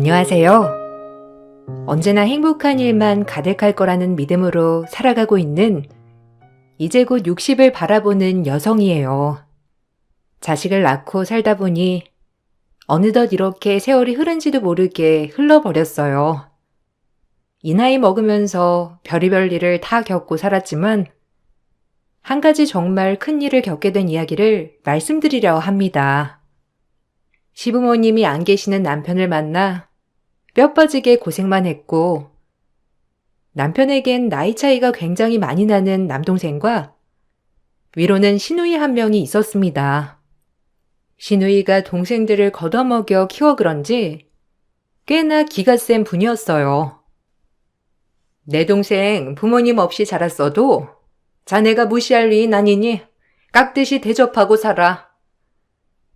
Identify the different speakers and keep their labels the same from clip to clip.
Speaker 1: 안녕하세요. 언제나 행복한 일만 가득할 거라는 믿음으로 살아가고 있는 이제 곧 60을 바라보는 여성이에요. 자식을 낳고 살다 보니 어느덧 이렇게 세월이 흐른지도 모르게 흘러버렸어요. 이 나이 먹으면서 별의별 일을 다 겪고 살았지만 한 가지 정말 큰 일을 겪게 된 이야기를 말씀드리려 합니다. 시부모님이 안 계시는 남편을 만나 뼈 빠지게 고생만 했고 남편에겐 나이 차이가 굉장히 많이 나는 남동생과 위로는 시누이 한 명이 있었습니다. 시누이가 동생들을 걷어먹여 키워 그런지 꽤나 기가 센 분이었어요. 내 동생 부모님 없이 자랐어도 자네가 무시할 리인 아니니 깍듯이 대접하고 살아.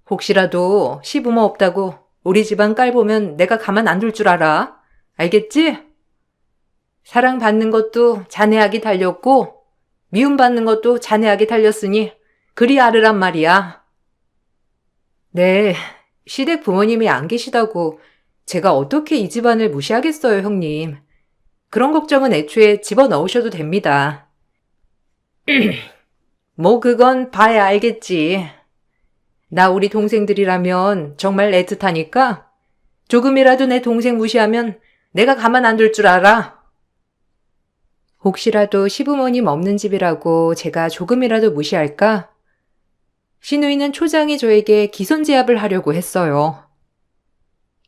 Speaker 1: 혹시라도 시부모 없다고 우리 집안 깔보면 내가 가만 안 둘 줄 알아. 알겠지? 사랑받는 것도 자네에게 달렸고 미움받는 것도 자네에게 달렸으니 그리 알으란 말이야. 네, 시댁 부모님이 안 계시다고 제가 어떻게 이 집안을 무시하겠어요, 형님. 그런 걱정은 애초에 집어넣으셔도 됩니다. 뭐 그건 봐야 알겠지. 나 우리 동생들이라면 정말 애틋하니까 조금이라도 내 동생 무시하면 내가 가만 안 둘 줄 알아. 혹시라도 시부모님 없는 집이라고 제가 조금이라도 무시할까? 시누이는 초장이 저에게 기선제압을 하려고 했어요.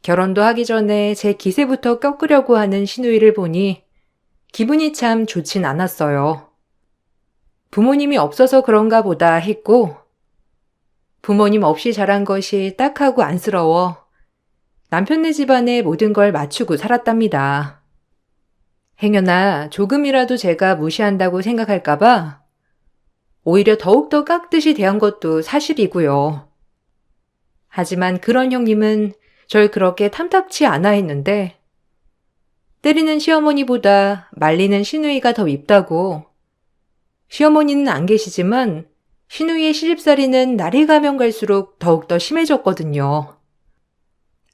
Speaker 1: 결혼도 하기 전에 제 기세부터 꺾으려고 하는 시누이를 보니 기분이 참 좋진 않았어요. 부모님이 없어서 그런가 보다 했고 부모님 없이 자란 것이 딱하고 안쓰러워 남편네 집안의 모든 걸 맞추고 살았답니다. 행여나 조금이라도 제가 무시한다고 생각할까봐 오히려 더욱더 깍듯이 대한 것도 사실이고요. 하지만 그런 형님은 절 그렇게 탐탁치 않아 했는데 때리는 시어머니보다 말리는 시누이가 더 밉다고. 시어머니는 안 계시지만 시누이의 시집살이는 날이 가면 갈수록 더욱더 심해졌거든요.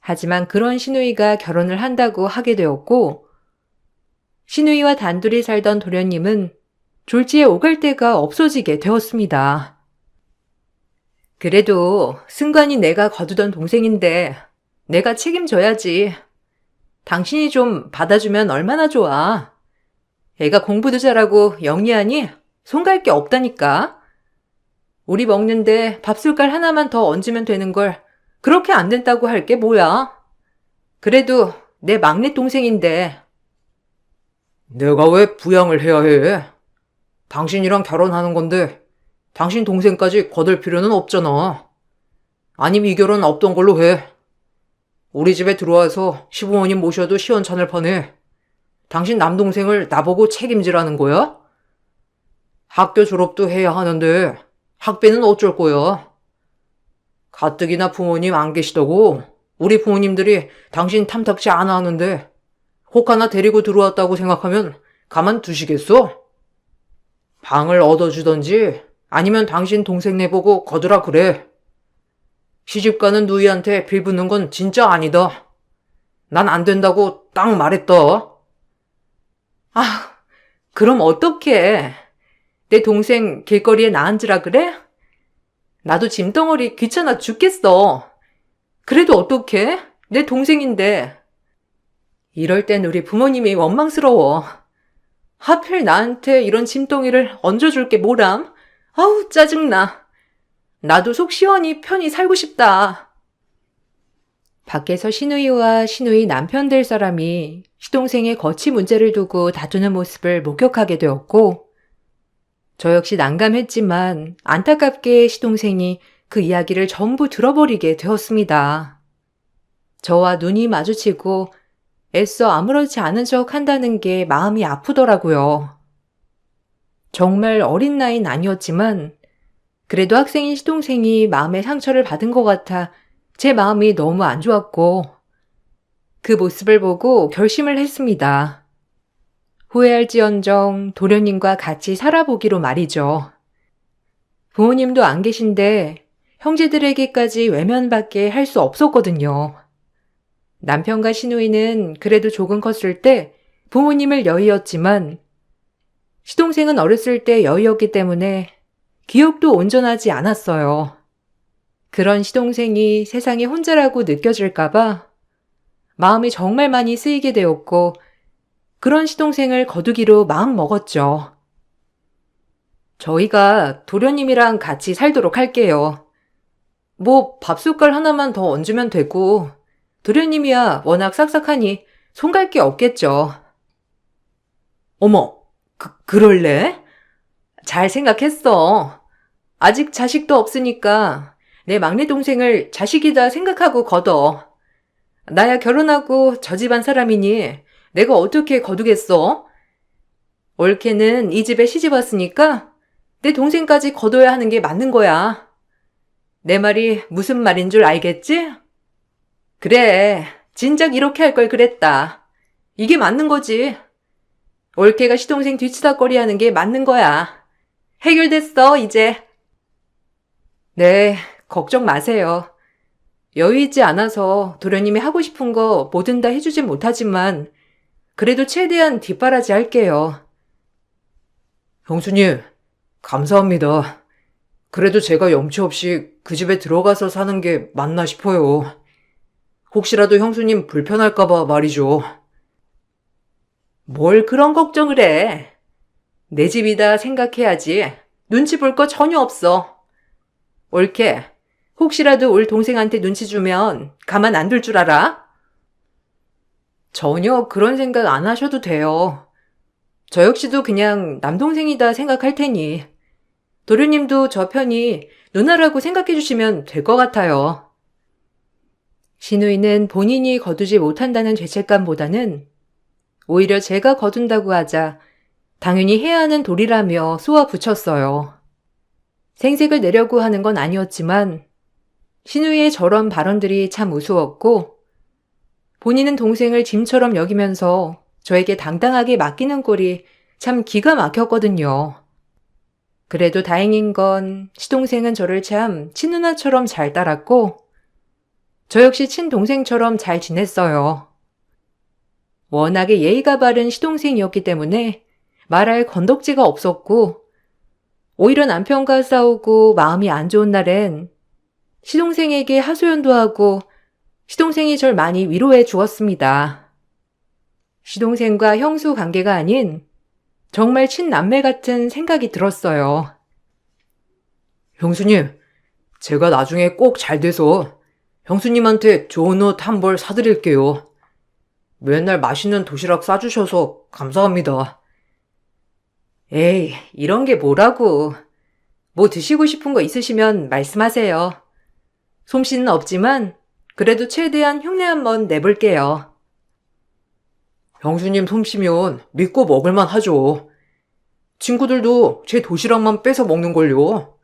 Speaker 1: 하지만 그런 시누이가 결혼을 한다고 하게 되었고 시누이와 단둘이 살던 도련님은 졸지에 오갈 데가 없어지게 되었습니다. 그래도 승관이 내가 거두던 동생인데 내가 책임져야지. 당신이 좀 받아주면 얼마나 좋아. 애가 공부도 잘하고 영리하니 손 갈 게 없다니까. 우리 먹는데 밥숟갈 하나만 더 얹으면 되는 걸 그렇게 안 된다고 할 게 뭐야. 그래도 내 막내 동생인데. 내가 왜 부양을 해야 해? 당신이랑 결혼하는 건데 당신 동생까지 거들 필요는 없잖아. 아니면 이 결혼 없던 걸로 해. 우리 집에 들어와서 시부모님 모셔도 시원찮을 판에 당신 남동생을 나보고 책임지라는 거야? 학교 졸업도 해야 하는데 학비는 어쩔 거야? 가뜩이나 부모님 안 계시다고 우리 부모님들이 당신 탐탁지 않아 하는데 혹 하나 데리고 들어왔다고 생각하면 가만 두시겠어? 방을 얻어주던지 아니면 당신 동생 내보고 거두라 그래. 시집가는 누이한테 빌붙는 건 진짜 아니다. 난 안 된다고 딱 말했다. 아, 그럼 어떡해. 내 동생 길거리에 나앉으라 그래? 나도 짐덩어리 귀찮아 죽겠어. 그래도 어떡해? 내 동생인데. 이럴 땐 우리 부모님이 원망스러워. 하필 나한테 이런 짐덩이를 얹어줄 게 뭐람? 아우 짜증나. 나도 속 시원히 편히 살고 싶다. 밖에서 시누이와 시누이 남편 될 사람이 시동생의 거치 문제를 두고 다투는 모습을 목격하게 되었고 저 역시 난감했지만 안타깝게 시동생이 그 이야기를 전부 들어버리게 되었습니다. 저와 눈이 마주치고 애써 아무렇지 않은 척 한다는 게 마음이 아프더라고요. 정말 어린 나이는 아니었지만 그래도 학생인 시동생이 마음의 상처를 받은 것 같아 제 마음이 너무 안 좋았고 그 모습을 보고 결심을 했습니다. 후회할지언정 도련님과 같이 살아보기로 말이죠. 부모님도 안 계신데 형제들에게까지 외면밖에 할 수 없었거든요. 남편과 시누이는 그래도 조금 컸을 때 부모님을 여의었지만 시동생은 어렸을 때 여의었기 때문에 기억도 온전하지 않았어요. 그런 시동생이 세상에 혼자라고 느껴질까봐 마음이 정말 많이 쓰이게 되었고 그런 시동생을 거두기로 마음 먹었죠. 저희가 도련님이랑 같이 살도록 할게요. 뭐 밥숟갈 하나만 더 얹으면 되고 도련님이야 워낙 싹싹하니 손 갈 게 없겠죠. 어머, 그럴래? 잘 생각했어. 아직 자식도 없으니까 내 막내 동생을 자식이다 생각하고 거둬. 나야 결혼하고 저 집안 사람이니 내가 어떻게 거두겠어? 올케는 이 집에 시집 왔으니까 내 동생까지 거둬야 하는 게 맞는 거야. 내 말이 무슨 말인 줄 알겠지? 그래, 진작 이렇게 할 걸 그랬다. 이게 맞는 거지. 올케가 시동생 뒤치다꺼리 하는 게 맞는 거야. 해결됐어, 이제. 네, 걱정 마세요. 여유 있지 않아서 도련님이 하고 싶은 거 뭐든 다 해주진 못하지만 그래도 최대한 뒷바라지 할게요. 형수님, 감사합니다. 그래도 제가 염치 없이 그 집에 들어가서 사는 게 맞나 싶어요. 혹시라도 형수님 불편할까봐 말이죠. 뭘 그런 걱정을 해. 내 집이다 생각해야지. 눈치 볼 거 전혀 없어. 올케, 혹시라도 올 동생한테 눈치 주면 가만 안 둘 줄 알아? 전혀 그런 생각 안 하셔도 돼요. 저 역시도 그냥 남동생이다 생각할 테니 도련님도 저 편이 누나라고 생각해 주시면 될 것 같아요. 시누이는 본인이 거두지 못한다는 죄책감보다는 오히려 제가 거둔다고 하자 당연히 해야 하는 도리라며 쏘아붙였어요. 생색을 내려고 하는 건 아니었지만 시누이의 저런 발언들이 참 우스웠고 본인은 동생을 짐처럼 여기면서 저에게 당당하게 맡기는 꼴이 참 기가 막혔거든요. 그래도 다행인 건 시동생은 저를 참 친누나처럼 잘 따랐고 저 역시 친동생처럼 잘 지냈어요. 워낙에 예의가 바른 시동생이었기 때문에 말할 건덕지가 없었고 오히려 남편과 싸우고 마음이 안 좋은 날엔 시동생에게 하소연도 하고 시동생이 절 많이 위로해 주었습니다. 시동생과 형수 관계가 아닌 정말 친남매 같은 생각이 들었어요. 형수님, 제가 나중에 꼭 잘 돼서 형수님한테 좋은 옷 한 벌 사드릴게요. 맨날 맛있는 도시락 싸주셔서 감사합니다. 에이, 이런 게 뭐라고. 뭐 드시고 싶은 거 있으시면 말씀하세요. 솜씨는 없지만 그래도 최대한 흉내 한번 내볼게요. 형수님 솜씨면 믿고 먹을만 하죠. 친구들도 제 도시락만 뺏어 먹는걸요.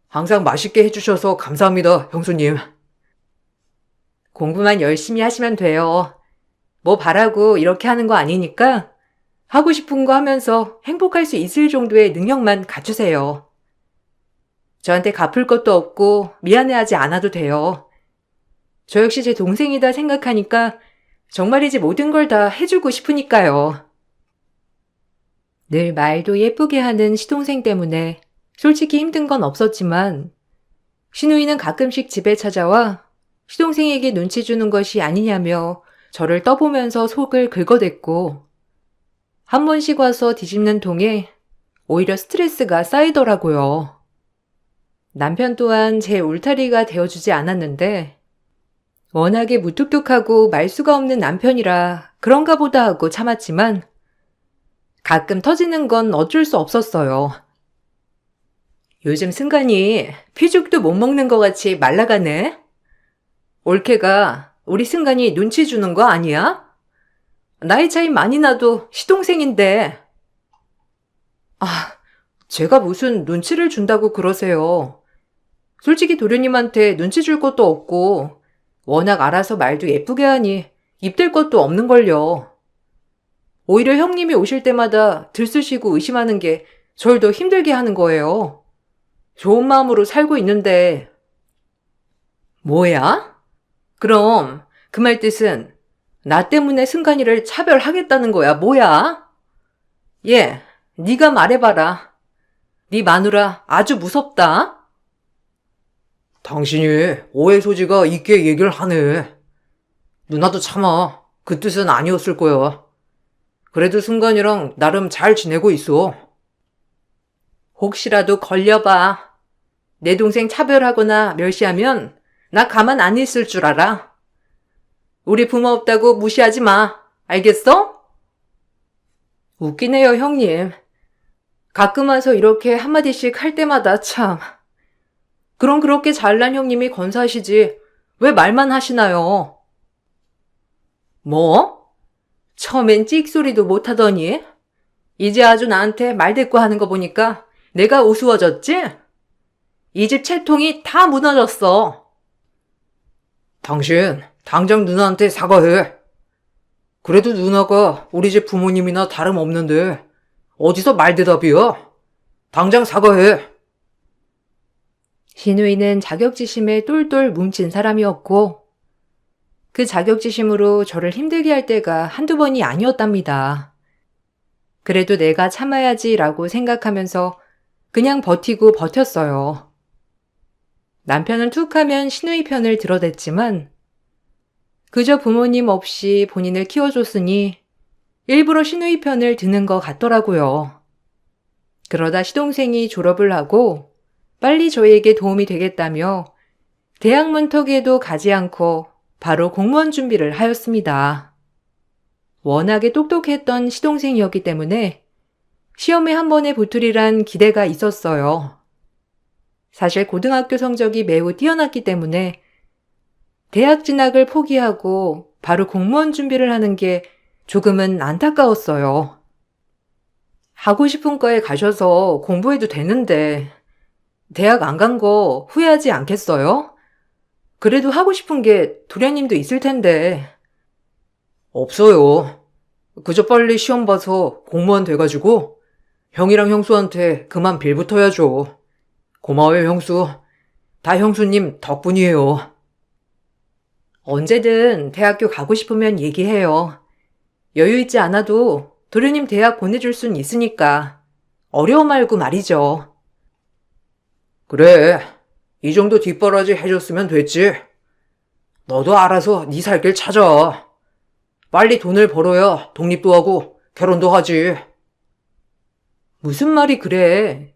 Speaker 1: 항상 맛있게 해주셔서 감사합니다, 형수님. 공부만 열심히 하시면 돼요. 뭐 바라고 이렇게 하는 거 아니니까 하고 싶은 거 하면서 행복할 수 있을 정도의 능력만 갖추세요. 저한테 갚을 것도 없고 미안해하지 않아도 돼요. 저 역시 제 동생이다 생각하니까 정말이지 모든 걸 다 해주고 싶으니까요. 늘 말도 예쁘게 하는 시동생 때문에 솔직히 힘든 건 없었지만 시누이는 가끔씩 집에 찾아와 시동생에게 눈치 주는 것이 아니냐며 저를 떠보면서 속을 긁어댔고 한 번씩 와서 뒤집는 통에 오히려 스트레스가 쌓이더라고요. 남편 또한 제 울타리가 되어주지 않았는데 워낙에 무뚝뚝하고 말수가 없는 남편이라 그런가 보다 하고 참았지만 가끔 터지는 건 어쩔 수 없었어요. 요즘 승관이 피죽도 못 먹는 것 같이 말라가네? 올케가 우리 승관이 눈치 주는 거 아니야? 나이 차이 많이 나도 시동생인데. 아, 제가 무슨 눈치를 준다고 그러세요. 솔직히 도련님한테 눈치 줄 것도 없고 워낙 알아서 말도 예쁘게 하니 입댈 것도 없는걸요. 오히려 형님이 오실 때마다 들쑤시고 의심하는 게 절 더 힘들게 하는 거예요. 좋은 마음으로 살고 있는데. 뭐야? 그럼 그 말 뜻은 나 때문에 승관이를 차별하겠다는 거야, 뭐야? 얘, 네가 말해봐라. 네 마누라 아주 무섭다. 당신이 오해 소지가 있게 얘기를 하네. 누나도 참아. 그 뜻은 아니었을 거야. 그래도 승관이랑 나름 잘 지내고 있어. 혹시라도 걸려봐. 내 동생 차별하거나 멸시하면 나 가만 안 있을 줄 알아. 우리 부모 없다고 무시하지 마. 알겠어? 웃기네요, 형님. 가끔 와서 이렇게 한마디씩 할 때마다 참. 그럼 그렇게 잘난 형님이 건사하시지 왜 말만 하시나요? 뭐? 처음엔 찍소리도 못하더니 이제 아주 나한테 말대꾸하는 거 보니까 내가 우스워졌지? 이 집 채통이 다 무너졌어. 당신 당장 누나한테 사과해. 그래도 누나가 우리 집 부모님이나 다름없는데 어디서 말대답이야? 당장 사과해. 신우이는 자격지심에 똘똘 뭉친 사람이었고 그 자격지심으로 저를 힘들게 할 때가 한두 번이 아니었답니다. 그래도 내가 참아야지라고 생각하면서 그냥 버티고 버텼어요. 남편은 툭 하면 신우이 편을 들어댔지만 그저 부모님 없이 본인을 키워줬으니 일부러 신우이 편을 드는 것 같더라고요. 그러다 시동생이 졸업을 하고 빨리 저에게 도움이 되겠다며 대학 문턱에도 가지 않고 바로 공무원 준비를 하였습니다. 워낙에 똑똑했던 시동생이었기 때문에 시험에 한 번에 붙으리란 기대가 있었어요. 사실 고등학교 성적이 매우 뛰어났기 때문에 대학 진학을 포기하고 바로 공무원 준비를 하는 게 조금은 안타까웠어요. 하고 싶은 과에 가셔서 공부해도 되는데 대학 안 간 거 후회하지 않겠어요? 그래도 하고 싶은 게 도련님도 있을 텐데. 없어요. 그저 빨리 시험 봐서 공무원 돼가지고 형이랑 형수한테 그만 빌붙어야죠. 고마워요, 형수. 다 형수님 덕분이에요. 언제든 대학교 가고 싶으면 얘기해요. 여유 있지 않아도 도련님 대학 보내줄 순 있으니까. 어려워 말고 말이죠. 그래, 이 정도 뒷바라지 해줬으면 됐지. 너도 알아서 네 살 길 찾아. 빨리 돈을 벌어야 독립도 하고 결혼도 하지. 무슨 말이 그래.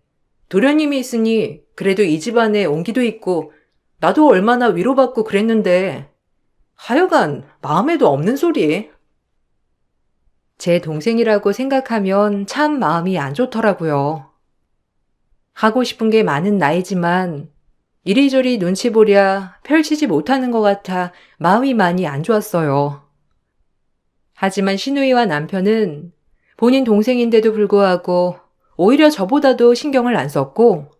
Speaker 1: 도련님이 있으니 그래도 이 집안에 온기도 있고 나도 얼마나 위로받고 그랬는데 하여간 마음에도 없는 소리. 제 동생이라고 생각하면 참 마음이 안 좋더라고요. 하고 싶은 게 많은 나이지만 이리저리 눈치 보랴 펼치지 못하는 것 같아 마음이 많이 안 좋았어요. 하지만 신우이와 남편은 본인 동생인데도 불구하고 오히려 저보다도 신경을 안 썼고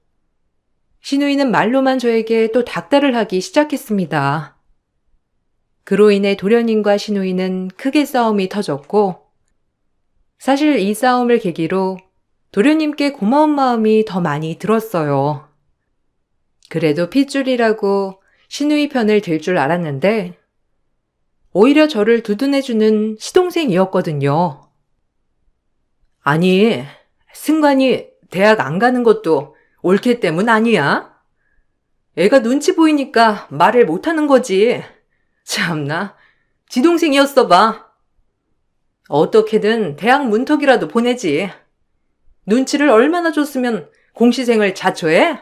Speaker 1: 신우이는 말로만 저에게 또 닥달을 하기 시작했습니다. 그로 인해 도련님과 신우이는 크게 싸움이 터졌고 사실 이 싸움을 계기로 도련님께 고마운 마음이 더 많이 들었어요. 그래도 핏줄이라고 신우이 편을 들 줄 알았는데 오히려 저를 두둔해주는 시동생이었거든요. 아니, 승관이 대학 안 가는 것도 옳기 때문 아니야? 애가 눈치 보이니까 말을 못하는 거지. 참나, 지 동생이었어 봐. 어떻게든 대학 문턱이라도 보내지. 눈치를 얼마나 줬으면 공시생을 자초해?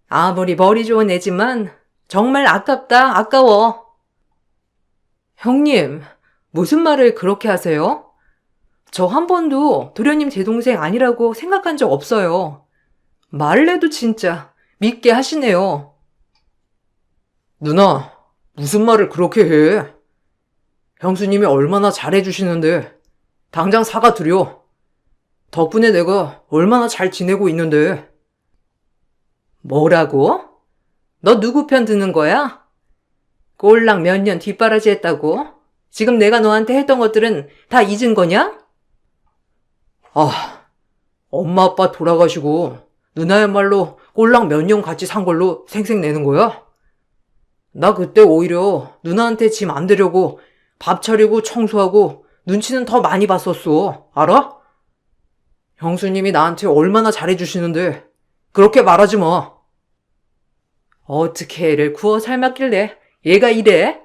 Speaker 1: 아무리 머리 좋은 애지만 정말 아깝다, 아까워. 형님, 무슨 말을 그렇게 하세요? 저 한 번도 도련님 제 동생 아니라고 생각한 적 없어요. 말을 해도 진짜 믿게 하시네요. 누나, 무슨 말을 그렇게 해? 형수님이 얼마나 잘해주시는데 당장 사과드려. 덕분에 내가 얼마나 잘 지내고 있는데. 뭐라고? 너 누구 편 드는 거야? 꼴랑 몇 년 뒷바라지 했다고? 지금 내가 너한테 했던 것들은 다 잊은 거냐? 아, 엄마 아빠 돌아가시고 누나야말로 꼴랑 몇 년 같이 산 걸로 생색내는 거야? 나 그때 오히려 누나한테 짐 안 되려고 밥 차리고 청소하고 눈치는 더 많이 봤었어. 알아? 형수님이 나한테 얼마나 잘해주시는데 그렇게 말하지 마. 어떻게 애를 구워 삶았길래 얘가 이래?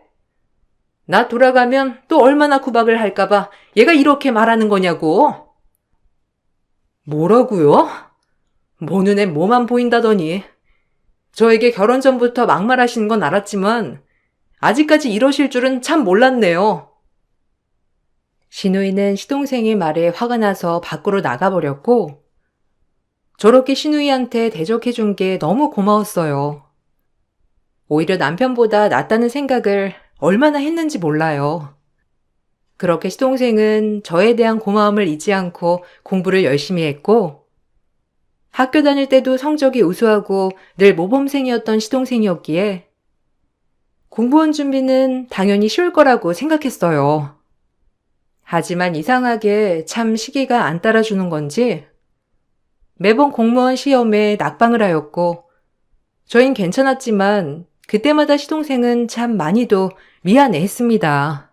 Speaker 1: 나 돌아가면 또 얼마나 구박을 할까봐 얘가 이렇게 말하는 거냐고. 뭐라고요? 뭐 눈에 뭐만 보인다더니. 저에게 결혼 전부터 막말하시는 건 알았지만 아직까지 이러실 줄은 참 몰랐네요. 신우이는 시동생의 말에 화가 나서 밖으로 나가버렸고 저렇게 신우이한테 대적해준 게 너무 고마웠어요. 오히려 남편보다 낫다는 생각을 얼마나 했는지 몰라요. 그렇게 시동생은 저에 대한 고마움을 잊지 않고 공부를 열심히 했고 학교 다닐 때도 성적이 우수하고 늘 모범생이었던 시동생이었기에 공무원 준비는 당연히 쉬울 거라고 생각했어요. 하지만 이상하게 참 시기가 안 따라주는 건지 매번 공무원 시험에 낙방을 하였고 저흰 괜찮았지만 그때마다 시동생은 참 많이도 미안해했습니다.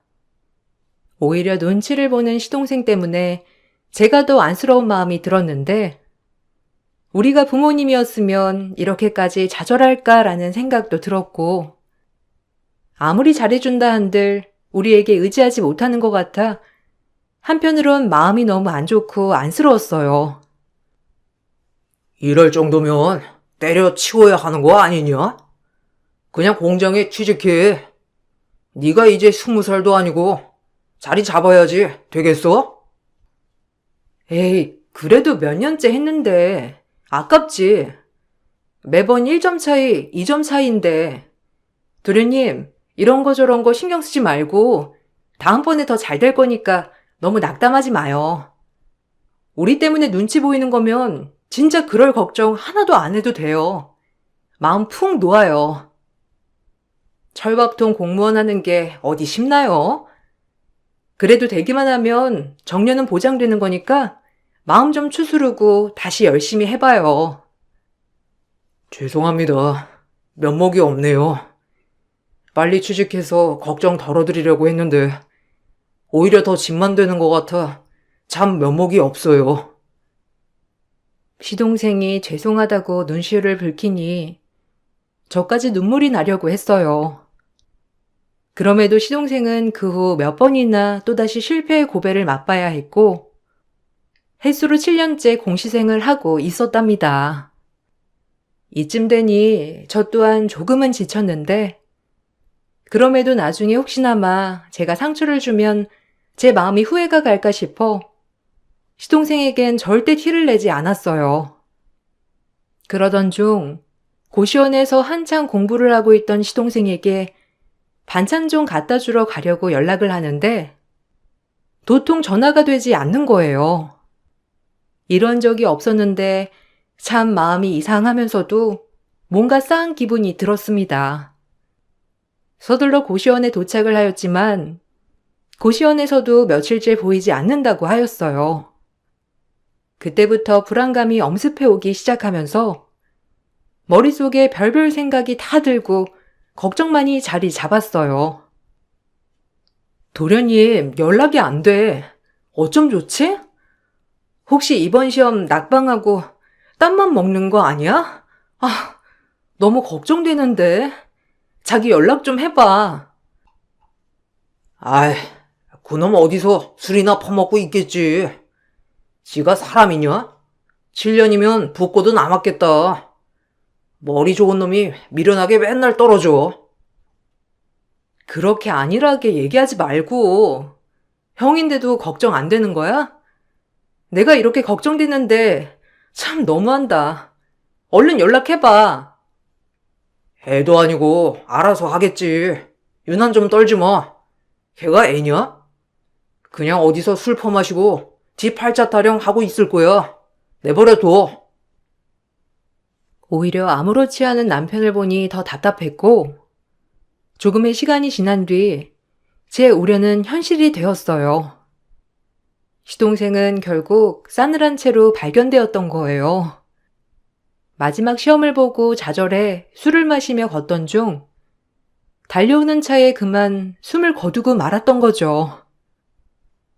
Speaker 1: 오히려 눈치를 보는 시동생 때문에 제가 더 안쓰러운 마음이 들었는데 우리가 부모님이었으면 이렇게까지 좌절할까라는 생각도 들었고 아무리 잘해준다 한들 우리에게 의지하지 못하는 것 같아 한편으론 마음이 너무 안 좋고 안쓰러웠어요. 이럴 정도면 때려치워야 하는 거 아니냐? 그냥 공장에 취직해. 네가 이제 20살도 아니고 자리 잡아야지 되겠어? 에이, 그래도 몇 년째 했는데 아깝지. 매번 1점 차이, 2점 차이인데. 도련님, 이런 거 저런 거 신경 쓰지 말고 다음번에 더 잘 될 거니까 너무 낙담하지 마요. 우리 때문에 눈치 보이는 거면 진짜 그럴 걱정 하나도 안 해도 돼요. 마음 푹 놓아요. 철밥통 공무원 하는 게 어디 쉽나요? 그래도 되기만 하면 정년은 보장되는 거니까 마음 좀 추스르고 다시 열심히 해봐요. 죄송합니다. 면목이 없네요. 빨리 취직해서 걱정 덜어드리려고 했는데 오히려 더 짐만 되는 것 같아 참 면목이 없어요. 시동생이 죄송하다고 눈시울을 붉히니 저까지 눈물이 나려고 했어요. 그럼에도 시동생은 그 후 몇 번이나 또다시 실패의 고배를 맛봐야 했고 햇수로 7년째 공시생을 하고 있었답니다. 이쯤 되니 저 또한 조금은 지쳤는데 그럼에도 나중에 혹시나마 제가 상처를 주면 제 마음이 후회가 갈까 싶어 시동생에겐 절대 티를 내지 않았어요. 그러던 중 고시원에서 한창 공부를 하고 있던 시동생에게 반찬 좀 갖다 주러 가려고 연락을 하는데 도통 전화가 되지 않는 거예요. 이런 적이 없었는데 참 마음이 이상하면서도 뭔가 싸한 기분이 들었습니다. 서둘러 고시원에 도착을 하였지만 고시원에서도 며칠째 보이지 않는다고 하였어요. 그때부터 불안감이 엄습해 오기 시작하면서 머릿속에 별별 생각이 다 들고 걱정만이 자리 잡았어요. 도련님, 연락이 안 돼. 어쩜 좋지? 혹시 이번 시험 낙방하고 땀만 먹는 거 아니야? 아, 너무 걱정되는데. 자기 연락 좀 해봐. 아이, 그놈 어디서 술이나 퍼먹고 있겠지. 지가 사람이냐? 7년이면 붓고도 남았겠다. 머리 좋은 놈이 미련하게 맨날 떨어져. 그렇게 안일하게 얘기하지 말고. 형인데도 걱정 안 되는 거야? 내가 이렇게 걱정되는데 참 너무한다. 얼른 연락해봐. 애도 아니고 알아서 하겠지. 유난 좀 떨지 마. 걔가 애냐? 그냥 어디서 술 퍼마시고 지 팔자 타령 하고 있을 거야. 내버려둬. 오히려 아무렇지 않은 남편을 보니 더 답답했고 조금의 시간이 지난 뒤 제 우려는 현실이 되었어요. 시동생은 결국 싸늘한 채로 발견되었던 거예요. 마지막 시험을 보고 좌절해 술을 마시며 걷던 중 달려오는 차에 그만 숨을 거두고 말았던 거죠.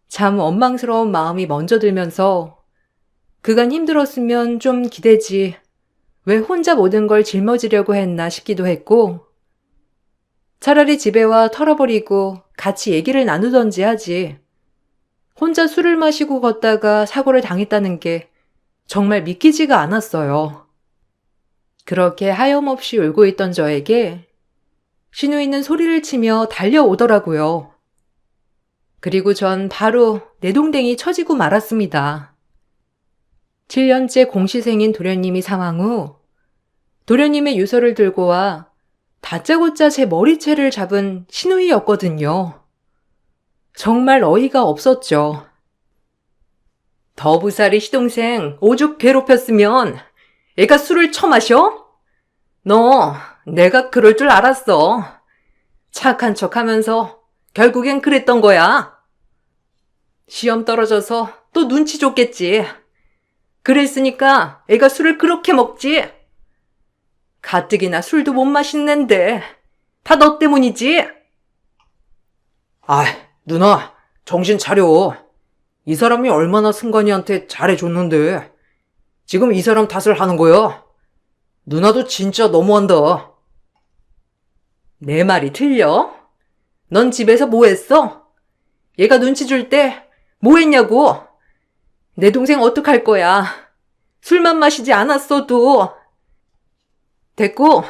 Speaker 1: 참 원망스러운 마음이 먼저 들면서 그간 힘들었으면 좀 기대지 왜 혼자 모든 걸 짊어지려고 했나 싶기도 했고, 차라리 집에 와 털어버리고 같이 얘기를 나누던지 하지. 혼자 술을 마시고 걷다가 사고를 당했다는 게 정말 믿기지가 않았어요. 그렇게 하염없이 울고 있던 저에게 신우이는 소리를 치며 달려오더라고요. 그리고 전 바로 내동댕이 쳐지고 말았습니다. 7년째 공시생인 도련님이 사망 후 도련님의 유서를 들고 와 다짜고짜 제 머리채를 잡은 신우이였거든요. 정말 어이가 없었죠. 더부살이 시동생 오죽 괴롭혔으면 애가 술을 처마셔? 너 내가 그럴 줄 알았어. 착한 척하면서 결국엔 그랬던 거야. 시험 떨어져서 또 눈치 줬겠지. 그랬으니까 애가 술을 그렇게 먹지. 가뜩이나 술도 못 마시는데 다 너 때문이지. 아, 누나, 정신 차려. 이 사람이 얼마나 승관이한테 잘해줬는데 지금 이 사람 탓을 하는 거야? 누나도 진짜 너무한다. 내 말이 틀려? 넌 집에서 뭐 했어? 얘가 눈치 줄 때 뭐 했냐고? 내 동생 어떡할 거야? 술만 마시지 않았어도. 됐고,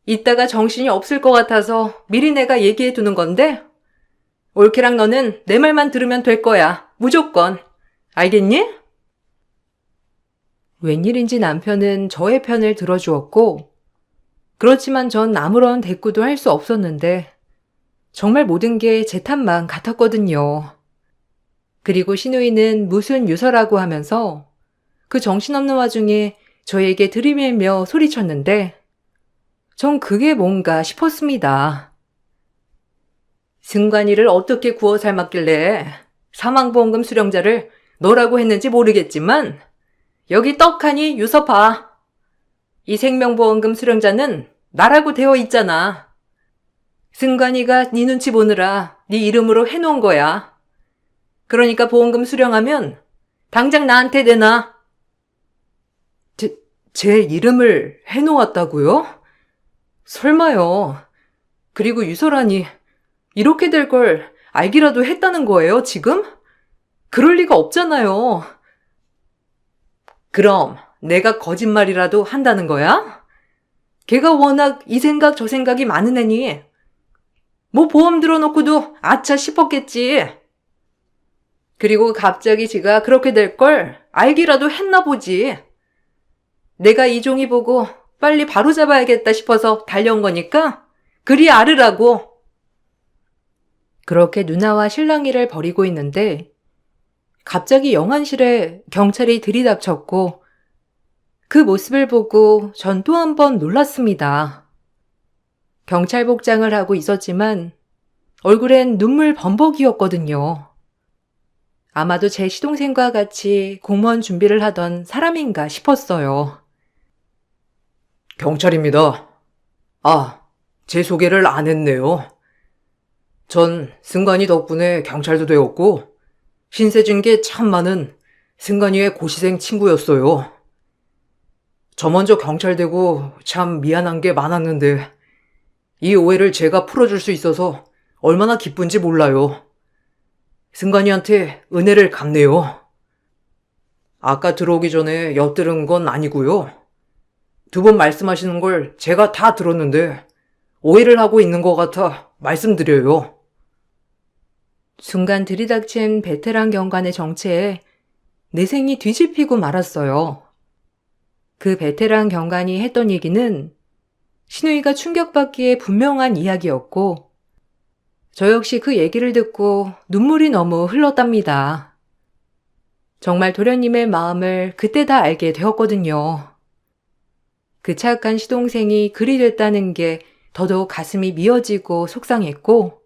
Speaker 1: 이따가 정신이 없을 것 같아서 미리 내가 얘기해 두는 건데, 올케랑 너는 내 말만 들으면 될 거야. 무조건. 알겠니? 웬일인지 남편은 저의 편을 들어주었고, 그렇지만 전 아무런 대꾸도 할 수 없었는데, 정말 모든 게 제 탓만 같았거든요. 그리고 신우이는 무슨 유서라고 하면서 그 정신없는 와중에 저에게 들이밀며 소리쳤는데, 전 그게 뭔가 싶었습니다. 승관이를 어떻게 구워 삶았길래 사망보험금 수령자를 너라고 했는지 모르겠지만 여기 떡하니 유서 봐. 이 생명보험금 수령자는 나라고 되어 있잖아. 승관이가 네 눈치 보느라 네 이름으로 해놓은 거야. 그러니까 보험금 수령하면 당장 나한테 내놔. 제 이름을 해놓았다고요? 설마요. 그리고 유서라니 이렇게 될 걸 알기라도 했다는 거예요, 지금? 그럴 리가 없잖아요. 그럼 내가 거짓말이라도 한다는 거야? 걔가 워낙 이 생각 저 생각이 많은 애니 뭐 보험 들어놓고도 아차 싶었겠지. 그리고 갑자기 지가 그렇게 될 걸 알기라도 했나 보지. 내가 이종이 보고 빨리 바로잡아야겠다 싶어서 달려온 거니까 그리 알으라고. 그렇게 누나와 실랑이를 벌이고 있는데 갑자기 영안실에 경찰이 들이닥쳤고 그 모습을 보고 전 또 한 번 놀랐습니다. 경찰 복장을 하고 있었지만 얼굴엔 눈물 범벅이었거든요. 아마도 제 시동생과 같이 공무원 준비를 하던 사람인가 싶었어요. 경찰입니다. 제 소개를 안 했네요. 전 승관이 덕분에 경찰도 되었고 신세진 게 참 많은 승관이의 고시생 친구였어요. 저 먼저 경찰 되고 참 미안한 게 많았는데 이 오해를 제가 풀어줄 수 있어서 얼마나 기쁜지 몰라요. 승관이한테 은혜를 갚네요. 아까 들어오기 전에 엿들은 건 아니고요. 두 번 말씀하시는 걸 제가 다 들었는데 오해를 하고 있는 것 같아 말씀드려요. 순간 들이닥친 베테랑 경관의 정체에 내생이 뒤집히고 말았어요. 그 베테랑 경관이 했던 얘기는 신우이가 충격받기에 분명한 이야기였고 저 역시 그 얘기를 듣고 눈물이 너무 흘렀답니다. 정말 도련님의 마음을 그때 다 알게 되었거든요. 그 착한 시동생이 그리 됐다는 게 더더욱 가슴이 미어지고 속상했고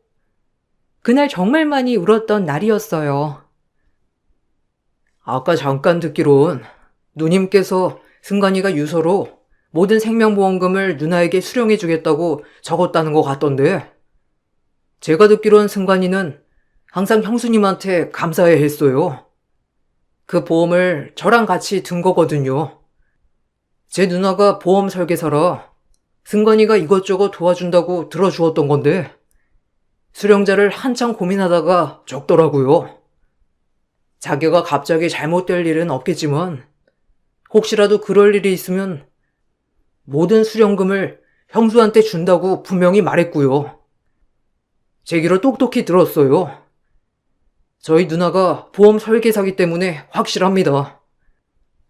Speaker 1: 그날 정말 많이 울었던 날이었어요. 아까 잠깐 듣기론 누님께서 승관이가 유서로 모든 생명보험금을 누나에게 수령해주겠다고 적었다는 것 같던데. 제가 듣기론 승관이는 항상 형수님한테 감사해 했어요. 그 보험을 저랑 같이 든 거거든요. 제 누나가 보험 설계사라 승관이가 이것저것 도와준다고 들어주었던 건데 수령자를 한참 고민하다가 적더라고요. 자기가 갑자기 잘못될 일은 없겠지만 혹시라도 그럴 일이 있으면 모든 수령금을 형수한테 준다고 분명히 말했고요. 제 귀로 똑똑히 들었어요. 저희 누나가 보험 설계사기 때문에 확실합니다.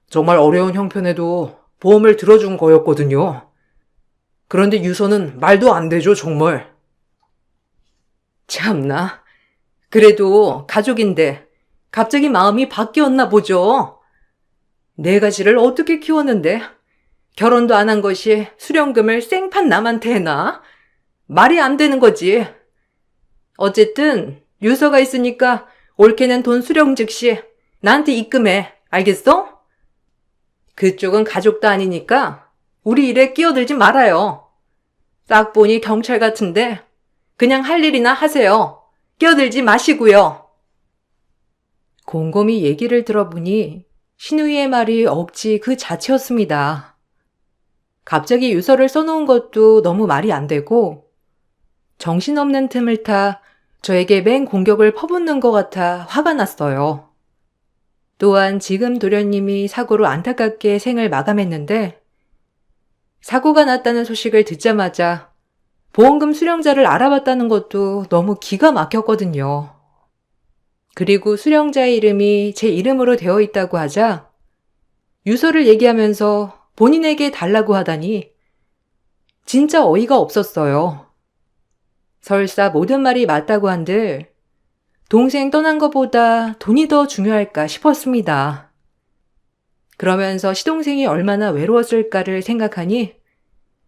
Speaker 1: 정말 어려운 형편에도 보험을 들어준 거였거든요. 그런데 유서는 말도 안 되죠, 정말. 참나. 그래도 가족인데 갑자기 마음이 바뀌었나 보죠. 네 가지를 어떻게 키웠는데 결혼도 안 한 것이 수령금을 생판 남한테 해나? 말이 안 되는 거지. 어쨌든 유서가 있으니까 올케는 돈 수령 즉시 나한테 입금해. 알겠어? 그쪽은 가족도 아니니까 우리 일에 끼어들지 말아요. 딱 보니 경찰 같은데 그냥 할 일이나 하세요. 끼어들지 마시고요. 곰곰이 얘기를 들어보니 신우이의 말이 억지 그 자체였습니다. 갑자기 유서를 써놓은 것도 너무 말이 안 되고 정신없는 틈을 타 저에게 맹 공격을 퍼붓는 것 같아 화가 났어요. 또한 지금 도련님이 사고로 안타깝게 생을 마감했는데 사고가 났다는 소식을 듣자마자 보험금 수령자를 알아봤다는 것도 너무 기가 막혔거든요. 그리고 수령자의 이름이 제 이름으로 되어 있다고 하자 유서를 얘기하면서 본인에게 달라고 하다니 진짜 어이가 없었어요. 설사 모든 말이 맞다고 한들 동생 떠난 것보다 돈이 더 중요할까 싶었습니다. 그러면서 시동생이 얼마나 외로웠을까를 생각하니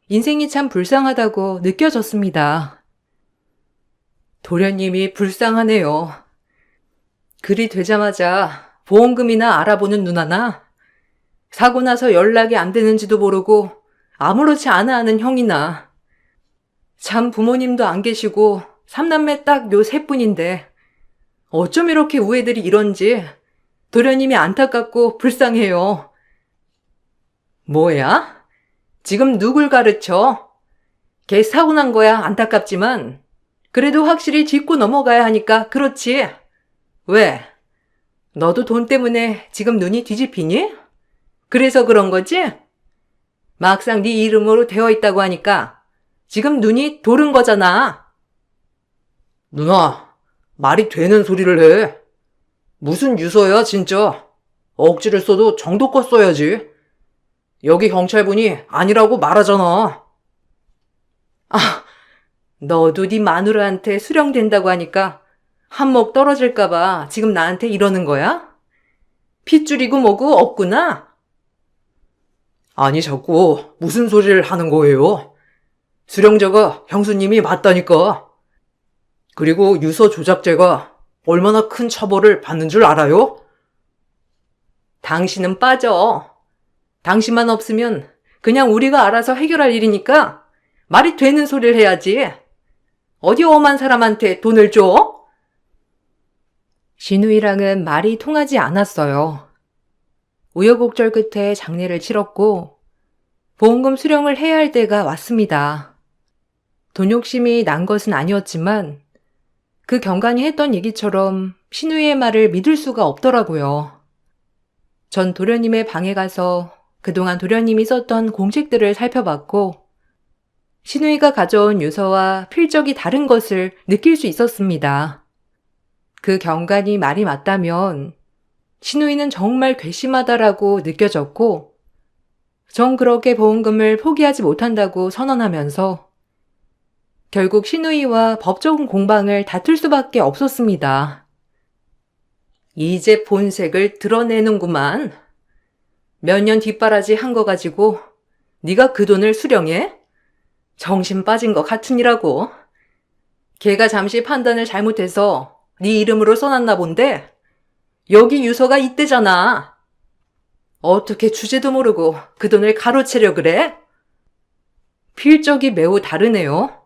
Speaker 1: 인생이 참 불쌍하다고 느껴졌습니다. 도련님이 불쌍하네요. 그리 되자마자 보험금이나 알아보는 누나나 사고 나서 연락이 안 되는지도 모르고 아무렇지 않아 하는 형이나 참 부모님도 안 계시고 삼남매 딱 요 셋뿐인데 어쩜 이렇게 우애들이 이런지 도련님이 안타깝고 불쌍해요. 뭐야? 지금 누굴 가르쳐? 걔 사고 난 거야 안타깝지만 그래도 확실히 짚고 넘어가야 하니까 그렇지. 왜? 너도 돈 때문에 지금 눈이 뒤집히니? 그래서 그런 거지? 막상 네 이름으로 되어 있다고 하니까 지금 눈이 도른 거잖아. 누나, 말이 되는 소리를 해. 무슨 유서야 진짜. 억지를 써도 정도껏 써야지. 여기 경찰분이 아니라고 말하잖아. 아, 너도 네 마누라한테 수령된다고 하니까 한몫 떨어질까봐 지금 나한테 이러는 거야? 핏줄이고 뭐고 없구나? 아니 자꾸 무슨 소리를 하는 거예요? 수령자가 형수님이 맞다니까. 그리고 유서 조작죄가 얼마나 큰 처벌을 받는 줄 알아요? 당신은 빠져. 당신만 없으면 그냥 우리가 알아서 해결할 일이니까 말이 되는 소리를 해야지. 어디 엄한 사람한테 돈을 줘? 신우이랑은 말이 통하지 않았어요. 우여곡절 끝에 장례를 치렀고 보험금 수령을 해야 할 때가 왔습니다. 돈 욕심이 난 것은 아니었지만 그 경관이 했던 얘기처럼 신우이의 말을 믿을 수가 없더라고요. 전 도련님의 방에 가서 그동안 도련님이 썼던 공책들을 살펴봤고 신우이가 가져온 유서와 필적이 다른 것을 느낄 수 있었습니다. 그 경관이 말이 맞다면 신우이는 정말 괘씸하다라고 느껴졌고 전 그렇게 보험금을 포기하지 못한다고 선언하면서 결국 신우이와 법적 공방을 다툴 수밖에 없었습니다. 이제 본색을 드러내는구만. 몇 년 뒷바라지 한 거 가지고 네가 그 돈을 수령해? 정신 빠진 것 같으니라고. 걔가 잠시 판단을 잘못해서 네 이름으로 써놨나 본데 여기 유서가 있대잖아. 어떻게 주제도 모르고 그 돈을 가로채려 그래? 필적이 매우 다르네요.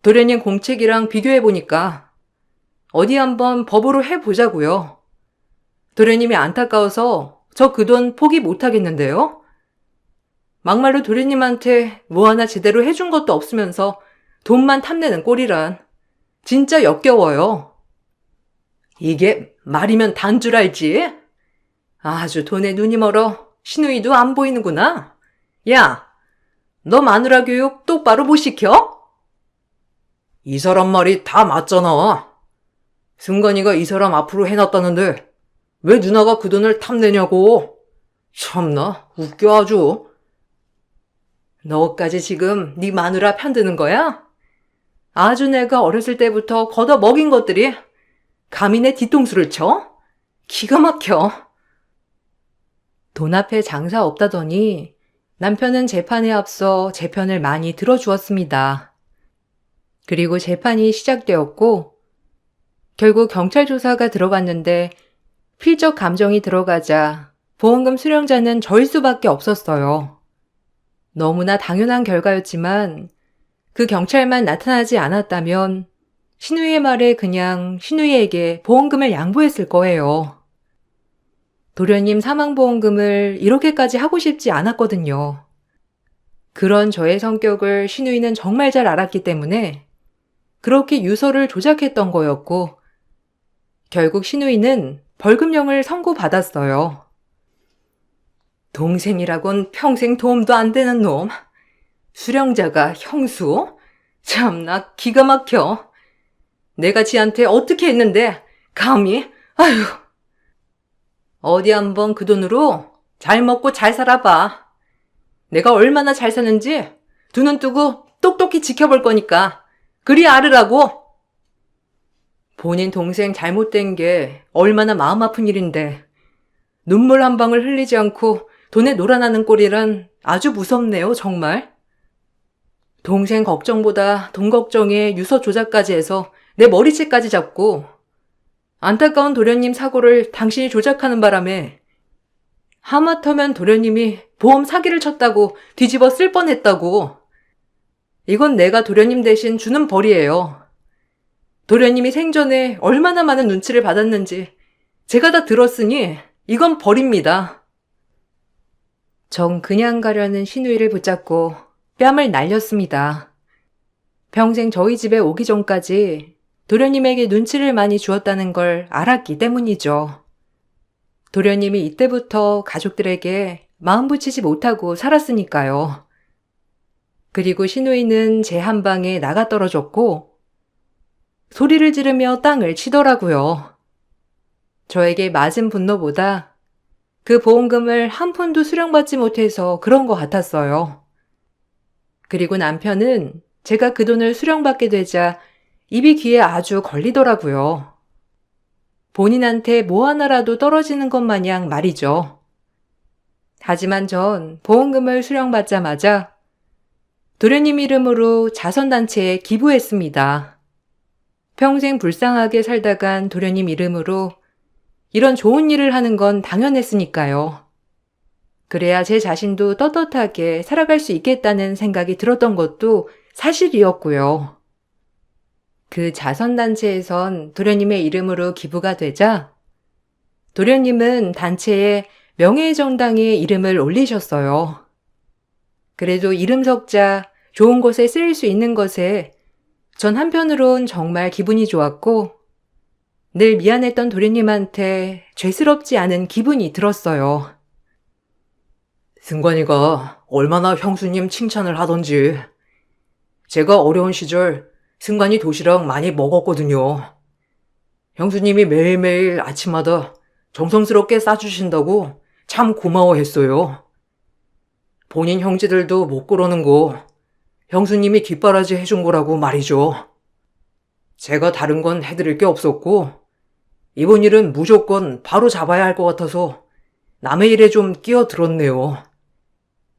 Speaker 1: 도련님 공책이랑 비교해보니까 어디 한번 법으로 해보자고요. 도련님이 안타까워서 저 그 돈 포기 못하겠는데요. 막말로 도련님한테 뭐 하나 제대로 해준 것도 없으면서 돈만 탐내는 꼴이란 진짜 역겨워요. 이게 말이면 단 줄 알지? 아주 돈에 눈이 멀어 시누이도 안 보이는구나. 야, 너 마누라 교육 똑바로 못 시켜? 이 사람 말이 다 맞잖아. 승관이가 이 사람 앞으로 해놨다는데 왜 누나가 그 돈을 탐내냐고. 참나 웃겨 아주. 너까지 지금 네 마누라 편드는 거야? 아주 내가 어렸을 때부터 걷어 먹인 것들이 감히 내 뒤통수를 쳐? 기가 막혀. 돈 앞에 장사 없다더니 남편은 재판에 앞서 제 편을 많이 들어주었습니다. 그리고 재판이 시작되었고 결국 경찰 조사가 들어갔는데 필적 감정이 들어가자 보험금 수령자는 저일 수밖에 없었어요. 너무나 당연한 결과였지만 그 경찰만 나타나지 않았다면 신우이의 말에 그냥 신우이에게 보험금을 양보했을 거예요. 도련님 사망보험금을 이렇게까지 하고 싶지 않았거든요. 그런 저의 성격을 신우이는 정말 잘 알았기 때문에 그렇게 유서를 조작했던 거였고 결국 신우이는 벌금형을 선고받았어요. 동생이라곤 평생 도움도 안 되는 놈. 수령자가 형수? 참나 기가 막혀. 내가 지한테 어떻게 했는데 감히? 아휴. 어디 한번 그 돈으로 잘 먹고 잘 살아봐. 내가 얼마나 잘 사는지 두 눈 뜨고 똑똑히 지켜볼 거니까 그리 알으라고. 본인 동생 잘못된 게 얼마나 마음 아픈 일인데 눈물 한 방울 흘리지 않고 돈에 놀아나는 꼴이란 아주 무섭네요, 정말. 동생 걱정보다 돈 걱정에 유서 조작까지 해서 내 머리채까지 잡고 안타까운 도련님 사고를 당신이 조작하는 바람에 하마터면 도련님이 보험 사기를 쳤다고 뒤집어 쓸 뻔했다고. 이건 내가 도련님 대신 주는 벌이에요. 도련님이 생전에 얼마나 많은 눈치를 받았는지 제가 다 들었으니 이건 벌입니다. 전 그냥 가려는 신우이를 붙잡고 뺨을 날렸습니다. 평생 저희 집에 오기 전까지 도련님에게 눈치를 많이 주었다는 걸 알았기 때문이죠. 도련님이 이때부터 가족들에게 마음 붙이지 못하고 살았으니까요. 그리고 신우이는 제 한 방에 나가 떨어졌고 소리를 지르며 땅을 치더라고요. 저에게 맞은 분노보다 그 보험금을 한 푼도 수령받지 못해서 그런 것 같았어요. 그리고 남편은 제가 그 돈을 수령받게 되자 입이 귀에 아주 걸리더라고요. 본인한테 뭐 하나라도 떨어지는 것 마냥 말이죠. 하지만 전 보험금을 수령받자마자 도련님 이름으로 자선단체에 기부했습니다. 평생 불쌍하게 살다간 도련님 이름으로 이런 좋은 일을 하는 건 당연했으니까요. 그래야 제 자신도 떳떳하게 살아갈 수 있겠다는 생각이 들었던 것도 사실이었고요. 그 자선단체에선 도련님의 이름으로 기부가 되자 도련님은 단체에 명예정당의 이름을 올리셨어요. 그래도 이름 석자 좋은 곳에 쓰일 수 있는 것에 전 한편으론 정말 기분이 좋았고 늘 미안했던 도련님한테 죄스럽지 않은 기분이 들었어요. 승관이가 얼마나 형수님 칭찬을 하던지. 제가 어려운 시절 승관이 도시락 많이 먹었거든요. 형수님이 매일매일 아침마다 정성스럽게 싸주신다고 참 고마워했어요. 본인 형제들도 못 그러는 거 형수님이 뒷바라지 해준 거라고 말이죠. 제가 다른 건 해드릴 게 없었고 이번 일은 무조건 바로 잡아야 할 것 같아서 남의 일에 좀 끼어들었네요.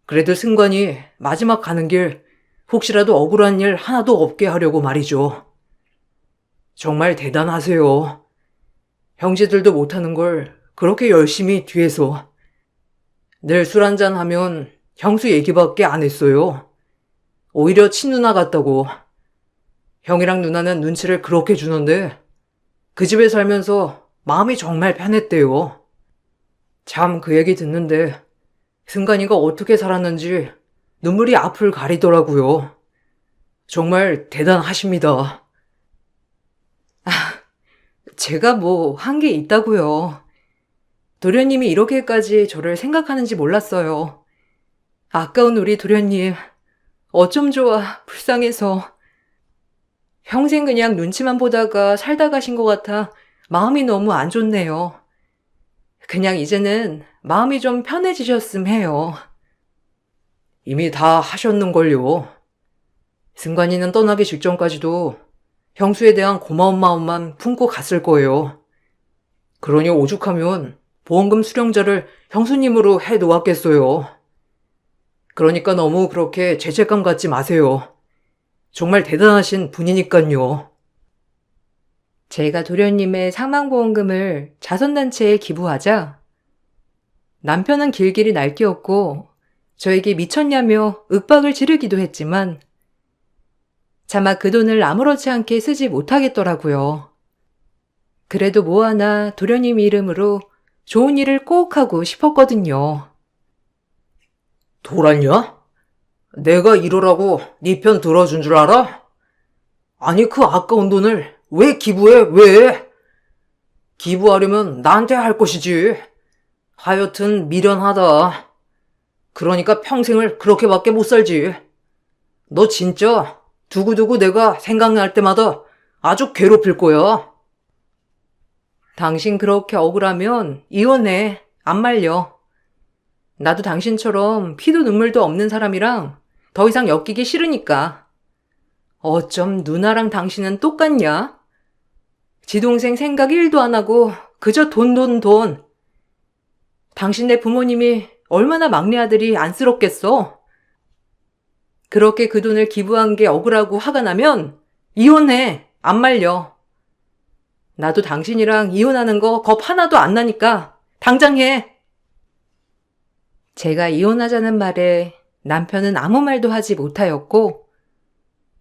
Speaker 1: 그래도 승관이 마지막 가는 길 혹시라도 억울한 일 하나도 없게 하려고 말이죠. 정말 대단하세요. 형제들도 못하는 걸 그렇게 열심히 뒤에서. 늘 술 한잔 하면 형수 얘기밖에 안 했어요. 오히려 친누나 같다고. 형이랑 누나는 눈치를 그렇게 주는데 그 집에 살면서 마음이 정말 편했대요. 참 그 얘기 듣는데 승관이가 어떻게 살았는지 눈물이 앞을 가리더라고요. 정말 대단하십니다. 제가 뭐 한 게 있다고요. 도련님이 이렇게까지 저를 생각하는지 몰랐어요. 아까운 우리 도련님, 어쩜 좋아, 불쌍해서. 평생 그냥 눈치만 보다가 살다 가신 것 같아 마음이 너무 안 좋네요. 그냥 이제는 마음이 좀 편해지셨음 해요. 이미 다 하셨는걸요. 승관이는 떠나기 직전까지도 형수에 대한 고마운 마음만 품고 갔을 거예요. 그러니 오죽하면 보험금 수령자를 형수님으로 해 놓았겠어요. 그러니까 너무 그렇게 죄책감 갖지 마세요. 정말 대단하신 분이니깐요. 제가 도련님의 사망보험금을 자선단체에 기부하자 남편은 길길이 날뛰었고 저에게 미쳤냐며 윽박을 지르기도 했지만 차마 그 돈을 아무렇지 않게 쓰지 못하겠더라고요. 그래도 뭐 하나 도련님 이름으로 좋은 일을 꼭 하고 싶었거든요. 돌았냐? 내가 이러라고 네 편 들어준 줄 알아? 아니 그 아까운 돈을 왜 기부해? 왜? 기부하려면 나한테 할 것이지. 하여튼 미련하다. 그러니까 평생을 그렇게밖에 못 살지. 너 진짜 두고두고 내가 생각날 때마다 아주 괴롭힐 거야. 당신 그렇게 억울하면 이혼해. 안 말려. 나도 당신처럼 피도 눈물도 없는 사람이랑 더 이상 엮이기 싫으니까. 어쩜 누나랑 당신은 똑같냐? 지동생 생각 1도 안 하고 그저 돈. 당신네 부모님이 얼마나 막내 아들이 안쓰럽겠어? 그렇게 그 돈을 기부한 게 억울하고 화가 나면 이혼해. 안 말려. 나도 당신이랑 이혼하는 거 겁 하나도 안 나니까 당장 해. 제가 이혼하자는 말에 남편은 아무 말도 하지 못하였고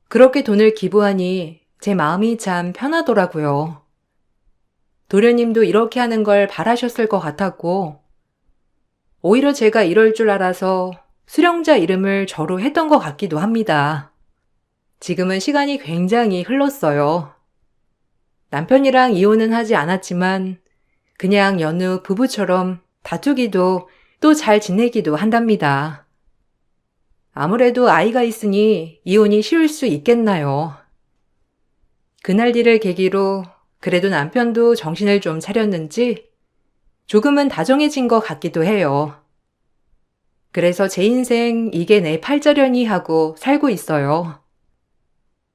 Speaker 1: 그렇게 돈을 기부하니 제 마음이 참 편하더라고요. 도련님도 이렇게 하는 걸 바라셨을 것 같았고 오히려 제가 이럴 줄 알아서 수령자 이름을 저로 했던 것 같기도 합니다. 지금은 시간이 굉장히 흘렀어요. 남편이랑 이혼은 하지 않았지만 그냥 여느 부부처럼 다투기도 또 잘 지내기도 한답니다. 아무래도 아이가 있으니 이혼이 쉬울 수 있겠나요? 그날 일을 계기로 그래도 남편도 정신을 좀 차렸는지 조금은 다정해진 것 같기도 해요. 그래서 제 인생 이게 내 팔자련이 하고 살고 있어요.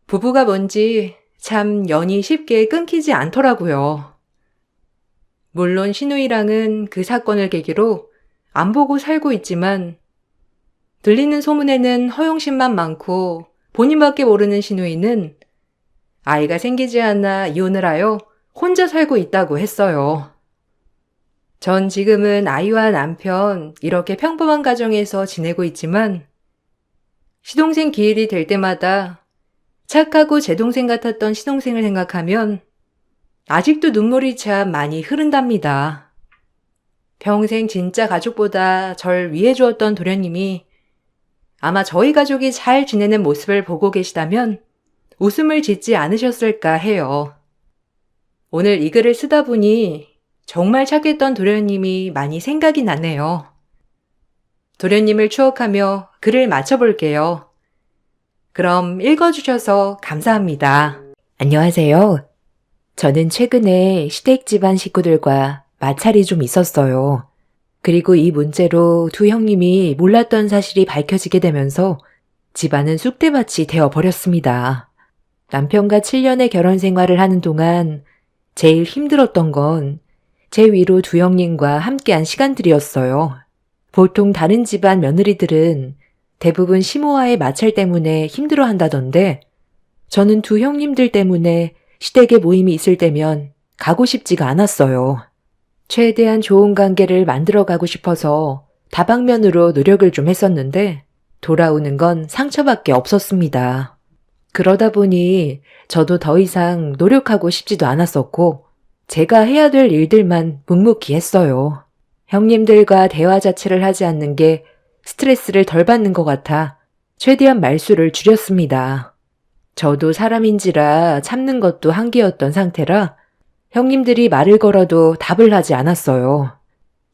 Speaker 1: 부부가 뭔지 참 연이 쉽게 끊기지 않더라고요. 물론 신우이랑은 그 사건을 계기로 안 보고 살고 있지만 들리는 소문에는 허영심만 많고 본인밖에 모르는 신우이는 아이가 생기지 않아 이혼을 하여 혼자 살고 있다고 했어요. 전 지금은 아이와 남편 이렇게 평범한 가정에서 지내고 있지만 시동생 기일이 될 때마다 착하고 제 동생 같았던 시동생을 생각하면 아직도 눈물이 참 많이 흐른답니다. 평생 진짜 가족보다 절 위해주었던 도련님이 아마 저희 가족이 잘 지내는 모습을 보고 계시다면 웃음을 짓지 않으셨을까 해요. 오늘 이 글을 쓰다 보니 정말 착했던 도련님이 많이 생각이 나네요. 도련님을 추억하며 글을 마쳐볼게요. 그럼 읽어주셔서 감사합니다.
Speaker 2: 안녕하세요. 저는 최근에 시댁 집안 식구들과 마찰이 좀 있었어요. 그리고 이 문제로 두 형님이 몰랐던 사실이 밝혀지게 되면서 집안은 쑥대밭이 되어버렸습니다. 남편과 7년의 결혼 생활을 하는 동안 제일 힘들었던 건 제 위로 두 형님과 함께한 시간들이었어요. 보통 다른 집안 며느리들은 대부분 시모와의 마찰 때문에 힘들어한다던데 저는 두 형님들 때문에 시댁에 모임이 있을 때면 가고 싶지가 않았어요. 최대한 좋은 관계를 만들어가고 싶어서 다방면으로 노력을 좀 했었는데 돌아오는 건 상처밖에 없었습니다. 그러다 보니 저도 더 이상 노력하고 싶지도 않았었고 제가 해야 될 일들만 묵묵히 했어요. 형님들과 대화 자체를 하지 않는 게 스트레스를 덜 받는 것 같아 최대한 말수를 줄였습니다. 저도 사람인지라 참는 것도 한계였던 상태라 형님들이 말을 걸어도 답을 하지 않았어요.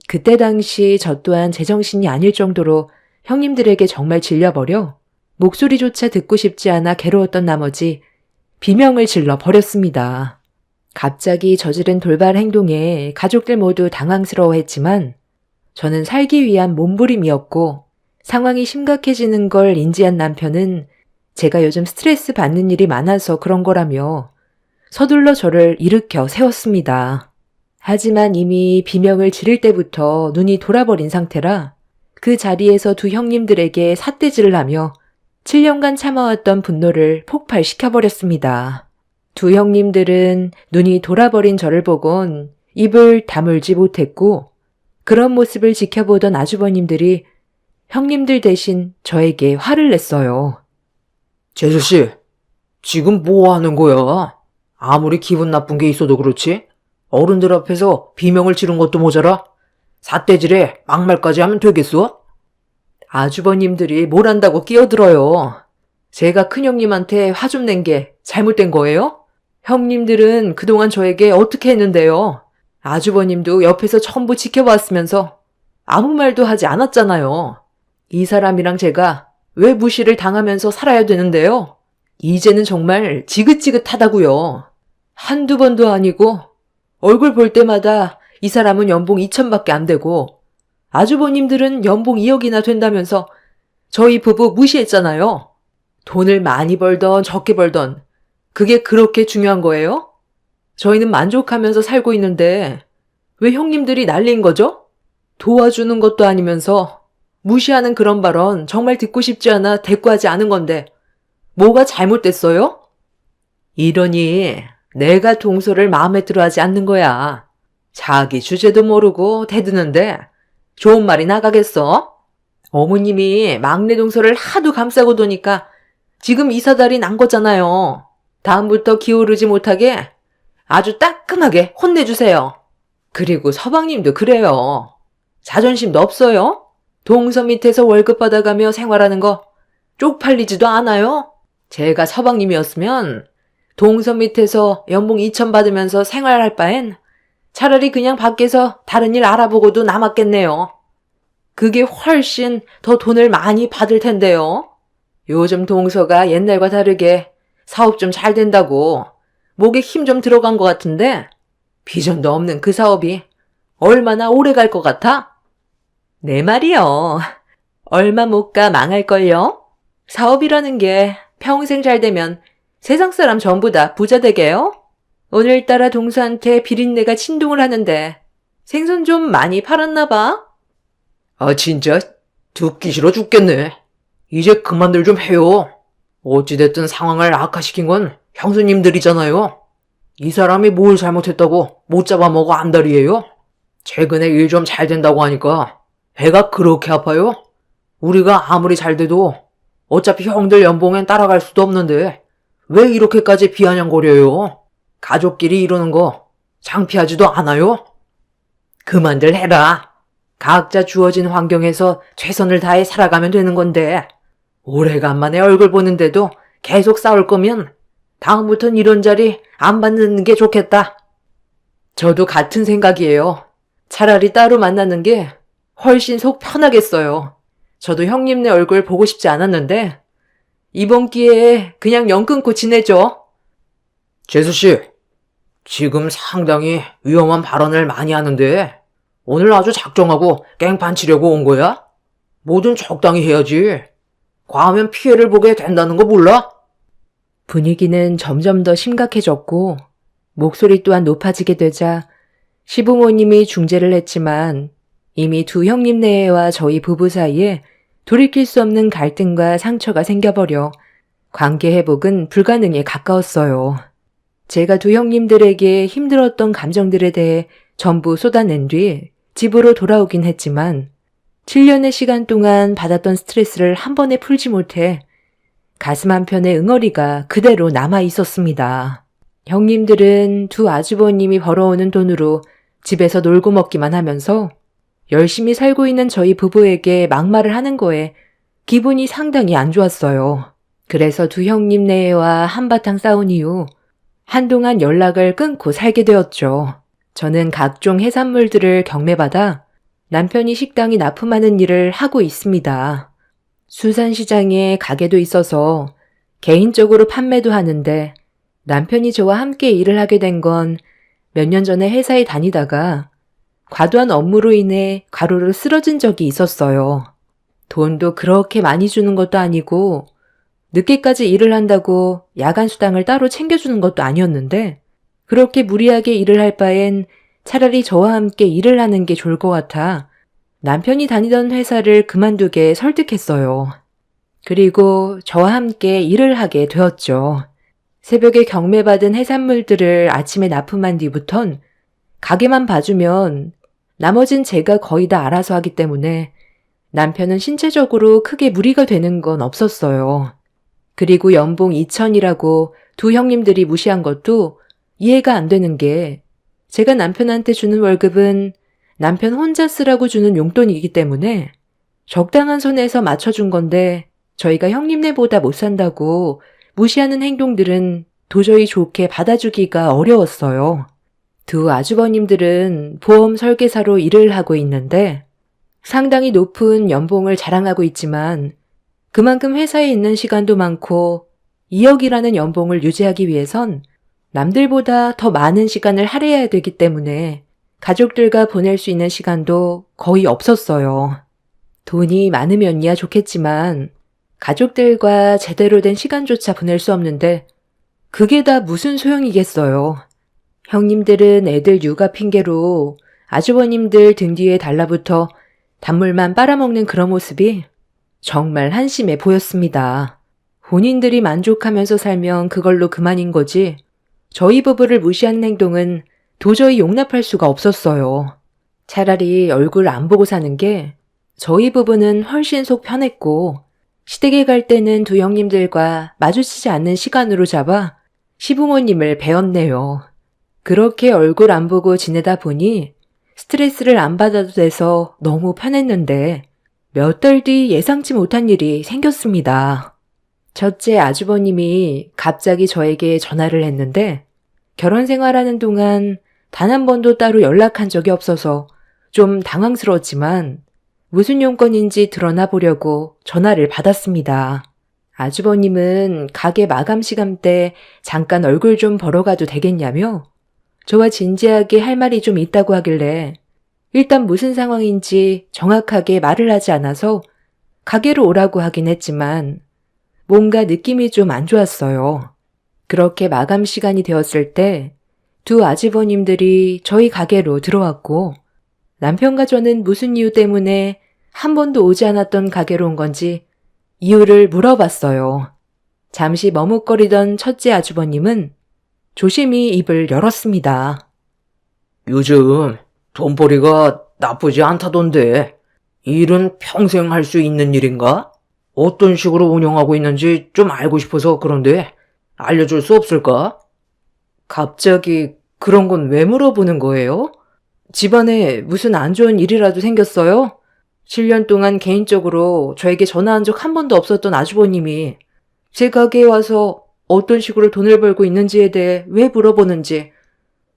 Speaker 2: 그때 당시 저 또한 제정신이 아닐 정도로 형님들에게 정말 질려버려 목소리조차 듣고 싶지 않아 괴로웠던 나머지 비명을 질러 버렸습니다. 갑자기 저지른 돌발 행동에 가족들 모두 당황스러워했지만 저는 살기 위한 몸부림이었고 상황이 심각해지는 걸 인지한 남편은 제가 요즘 스트레스 받는 일이 많아서 그런 거라며 서둘러 저를 일으켜 세웠습니다. 하지만 이미 비명을 지를 때부터 눈이 돌아버린 상태라 그 자리에서 두 형님들에게 삿대질을 하며 7년간 참아왔던 분노를 폭발시켜버렸습니다. 두 형님들은 눈이 돌아버린 저를 보곤 입을 다물지 못했고 그런 모습을 지켜보던 아주버님들이 형님들 대신 저에게 화를 냈어요.
Speaker 3: 재수씨, 지금 뭐 하는 거야? 아무리 기분 나쁜 게 있어도 그렇지? 어른들 앞에서 비명을 지른 것도 모자라? 삿대질에 막말까지 하면 되겠어?
Speaker 1: 아주버님들이 뭘 안다고 끼어들어요. 제가 큰형님한테 화 좀 낸 게 잘못된 거예요? 형님들은 그동안 저에게 어떻게 했는데요? 아주버님도 옆에서 전부 지켜봤으면서 아무 말도 하지 않았잖아요. 이 사람이랑 제가 왜 무시를 당하면서 살아야 되는데요? 이제는 정말 지긋지긋하다고요. 한두 번도 아니고 얼굴 볼 때마다 이 사람은 연봉 2천밖에 안 되고 아주버님들은 연봉 2억이나 된다면서 저희 부부 무시했잖아요. 돈을 많이 벌던 적게 벌던 그게 그렇게 중요한 거예요? 저희는 만족하면서 살고 있는데 왜 형님들이 난리인 거죠? 도와주는 것도 아니면서 무시하는 그런 발언 정말 듣고 싶지 않아 대꾸하지 않은 건데 뭐가 잘못됐어요? 이러니 내가 동서를 마음에 들어하지 않는 거야. 자기 주제도 모르고 대드는데 좋은 말이 나가겠어? 어머님이 막내 동서를 하도 감싸고 도니까 지금 이사달이 난 거잖아요. 다음부터 기어오르지 못하게 아주 따끔하게 혼내주세요. 그리고 서방님도 그래요. 자존심도 없어요? 동서 밑에서 월급 받아가며 생활하는 거 쪽팔리지도 않아요? 제가 서방님이었으면 동서 밑에서 연봉 2천 받으면서 생활할 바엔 차라리 그냥 밖에서 다른 일 알아보고도 남았겠네요. 그게 훨씬 더 돈을 많이 받을 텐데요. 요즘 동서가 옛날과 다르게 사업 좀 잘 된다고 목에 힘 좀 들어간 것 같은데 비전도 없는 그 사업이 얼마나 오래 갈 것 같아? 내 말이요. 얼마 못 가 망할걸요? 사업이라는 게 평생 잘 되면 세상 사람 전부 다 부자 되게요? 오늘따라 동서한테 비린내가 진동을 하는데 생선 좀 많이 팔았나 봐?
Speaker 3: 아, 진짜 듣기 싫어 죽겠네. 이제 그만들 좀 해요. 어찌됐든 상황을 악화시킨 건 형수님들이잖아요. 이 사람이 뭘 잘못했다고 못 잡아먹어 안달이에요? 최근에 일 좀 잘 된다고 하니까 배가 그렇게 아파요? 우리가 아무리 잘 돼도 어차피 형들 연봉엔 따라갈 수도 없는데 왜 이렇게까지 비아냥거려요? 가족끼리 이러는 거 창피하지도 않아요? 그만들 해라. 각자 주어진 환경에서 최선을 다해 살아가면 되는 건데 오래간만에 얼굴 보는데도 계속 싸울 거면 다음부턴 이런 자리 안 받는 게 좋겠다. 저도 같은 생각이에요. 차라리 따로 만나는 게 훨씬 속 편하겠어요. 저도 형님네 얼굴 보고 싶지 않았는데 이번 기회에 그냥 연 끊고 지내죠. 재수씨, 지금 상당히 위험한 발언을 많이 하는데 오늘 아주 작정하고 깽판 치려고 온 거야? 뭐든 적당히 해야지. 과하면 피해를 보게 된다는 거 몰라?
Speaker 2: 분위기는 점점 더 심각해졌고 목소리 또한 높아지게 되자 시부모님이 중재를 했지만 이미 두 형님네와 저희 부부 사이에 돌이킬 수 없는 갈등과 상처가 생겨버려 관계 회복은 불가능에 가까웠어요. 제가 두 형님들에게 힘들었던 감정들에 대해 전부 쏟아낸 뒤 집으로 돌아오긴 했지만 7년의 시간 동안 받았던 스트레스를 한 번에 풀지 못해 가슴 한편에 응어리가 그대로 남아 있었습니다. 형님들은 두 아주버님이 벌어오는 돈으로 집에서 놀고 먹기만 하면서 열심히 살고 있는 저희 부부에게 막말을 하는 거에 기분이 상당히 안 좋았어요. 그래서 두 형님 내외와 한바탕 싸운 이후 한동안 연락을 끊고 살게 되었죠. 저는 각종 해산물들을 경매받아 남편이 식당이 납품하는 일을 하고 있습니다. 수산시장에 가게도 있어서 개인적으로 판매도 하는데 남편이 저와 함께 일을 하게 된 건 몇 년 전에 회사에 다니다가 과도한 업무로 인해 과로로 쓰러진 적이 있었어요. 돈도 그렇게 많이 주는 것도 아니고 늦게까지 일을 한다고 야간 수당을 따로 챙겨주는 것도 아니었는데 그렇게 무리하게 일을 할 바엔 차라리 저와 함께 일을 하는 게 좋을 것 같아 남편이 다니던 회사를 그만두게 설득했어요. 그리고 저와 함께 일을 하게 되었죠. 새벽에 경매받은 해산물들을 아침에 납품한 뒤부턴 가게만 봐주면 나머진 제가 거의 다 알아서 하기 때문에 남편은 신체적으로 크게 무리가 되는 건 없었어요. 그리고 연봉 2천이라고 두 형님들이 무시한 것도 이해가 안 되는 게 제가 남편한테 주는 월급은 남편 혼자 쓰라고 주는 용돈이기 때문에 적당한 선에서 맞춰준 건데 저희가 형님네보다 못 산다고 무시하는 행동들은 도저히 좋게 받아주기가 어려웠어요. 두 아주버님들은 보험 설계사로 일을 하고 있는데 상당히 높은 연봉을 자랑하고 있지만 그만큼 회사에 있는 시간도 많고 2억이라는 연봉을 유지하기 위해선 남들보다 더 많은 시간을 할애해야 되기 때문에 가족들과 보낼 수 있는 시간도 거의 없었어요. 돈이 많으면야 좋겠지만 가족들과 제대로 된 시간조차 보낼 수 없는데 그게 다 무슨 소용이겠어요. 형님들은 애들 육아 핑계로 아주버님들 등 뒤에 달라붙어 단물만 빨아먹는 그런 모습이 정말 한심해 보였습니다. 본인들이 만족하면서 살면 그걸로 그만인 거지 저희 부부를 무시하는 행동은 도저히 용납할 수가 없었어요. 차라리 얼굴 안 보고 사는 게 저희 부부는 훨씬 속 편했고 시댁에 갈 때는 두 형님들과 마주치지 않는 시간으로 잡아 시부모님을 배웠네요. 그렇게 얼굴 안 보고 지내다 보니 스트레스를 안 받아도 돼서 너무 편했는데 몇 달 뒤 예상치 못한 일이 생겼습니다. 첫째 아주버님이 갑자기 저에게 전화를 했는데 결혼 생활하는 동안 단 한 번도 따로 연락한 적이 없어서 좀 당황스러웠지만 무슨 용건인지 드러나 보려고 전화를 받았습니다. 아주버님은 가게 마감 시간 때 잠깐 얼굴 좀 보러 가도 되겠냐며 저와 진지하게 할 말이 좀 있다고 하길래 일단 무슨 상황인지 정확하게 말을 하지 않아서 가게로 오라고 하긴 했지만 뭔가 느낌이 좀 안 좋았어요. 그렇게 마감 시간이 되었을 때 두 아주버님들이 저희 가게로 들어왔고 남편과 저는 무슨 이유 때문에 한 번도 오지 않았던 가게로 온 건지 이유를 물어봤어요. 잠시 머뭇거리던 첫째 아주버님은 조심히 입을 열었습니다.
Speaker 3: 요즘 돈벌이가 나쁘지 않다던데 이 일은 평생 할 수 있는 일인가? 어떤 식으로 운영하고 있는지 좀 알고 싶어서 그런데 알려줄 수 없을까?
Speaker 1: 갑자기 그런 건 왜 물어보는 거예요? 집안에 무슨 안 좋은 일이라도 생겼어요? 7년 동안 개인적으로 저에게 전화한 적 한 번도 없었던 아주버님이 제 가게에 와서 어떤 식으로 돈을 벌고 있는지에 대해 왜 물어보는지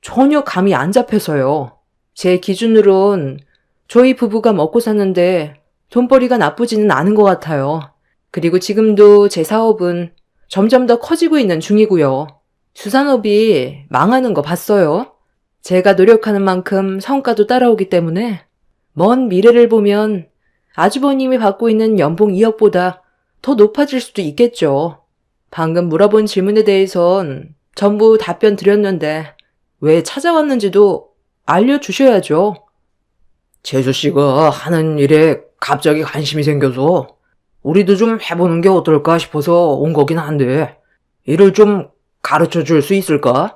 Speaker 1: 전혀 감이 안 잡혀서요. 제 기준으론 저희 부부가 먹고 사는데 돈벌이가 나쁘지는 않은 것 같아요. 그리고 지금도 제 사업은 점점 더 커지고 있는 중이고요. 수산업이 망하는 거 봤어요. 제가 노력하는 만큼 성과도 따라오기 때문에 먼 미래를 보면 아주버님이 받고 있는 연봉 2억보다 더 높아질 수도 있겠죠. 방금 물어본 질문에 대해선 전부 답변 드렸는데 왜 찾아왔는지도 알려주셔야죠.
Speaker 3: 재수씨가 하는 일에 갑자기 관심이 생겨서 우리도 좀 해보는 게 어떨까 싶어서 온 거긴 한데 일을 좀 가르쳐 줄 수 있을까?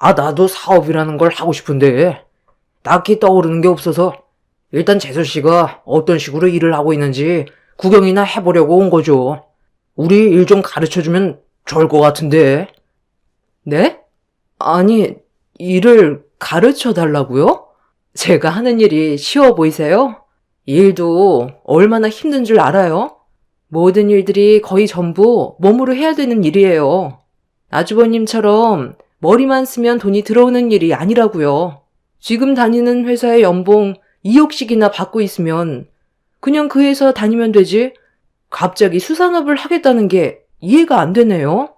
Speaker 3: 나도 사업이라는 걸 하고 싶은데 딱히 떠오르는 게 없어서 일단 재수 씨가 어떤 식으로 일을 하고 있는지 구경이나 해보려고 온 거죠. 우리 일 좀 가르쳐주면 좋을 것 같은데.
Speaker 1: 네? 아니, 일을 가르쳐 달라고요? 제가 하는 일이 쉬워 보이세요? 이 일도 얼마나 힘든 줄 알아요? 모든 일들이 거의 전부 몸으로 해야 되는 일이에요. 아주버님처럼 머리만 쓰면 돈이 들어오는 일이 아니라고요. 지금 다니는 회사의 연봉 2억씩이나 받고 있으면 그냥 그 회사 다니면 되지. 갑자기 수산업을 하겠다는 게 이해가 안 되네요.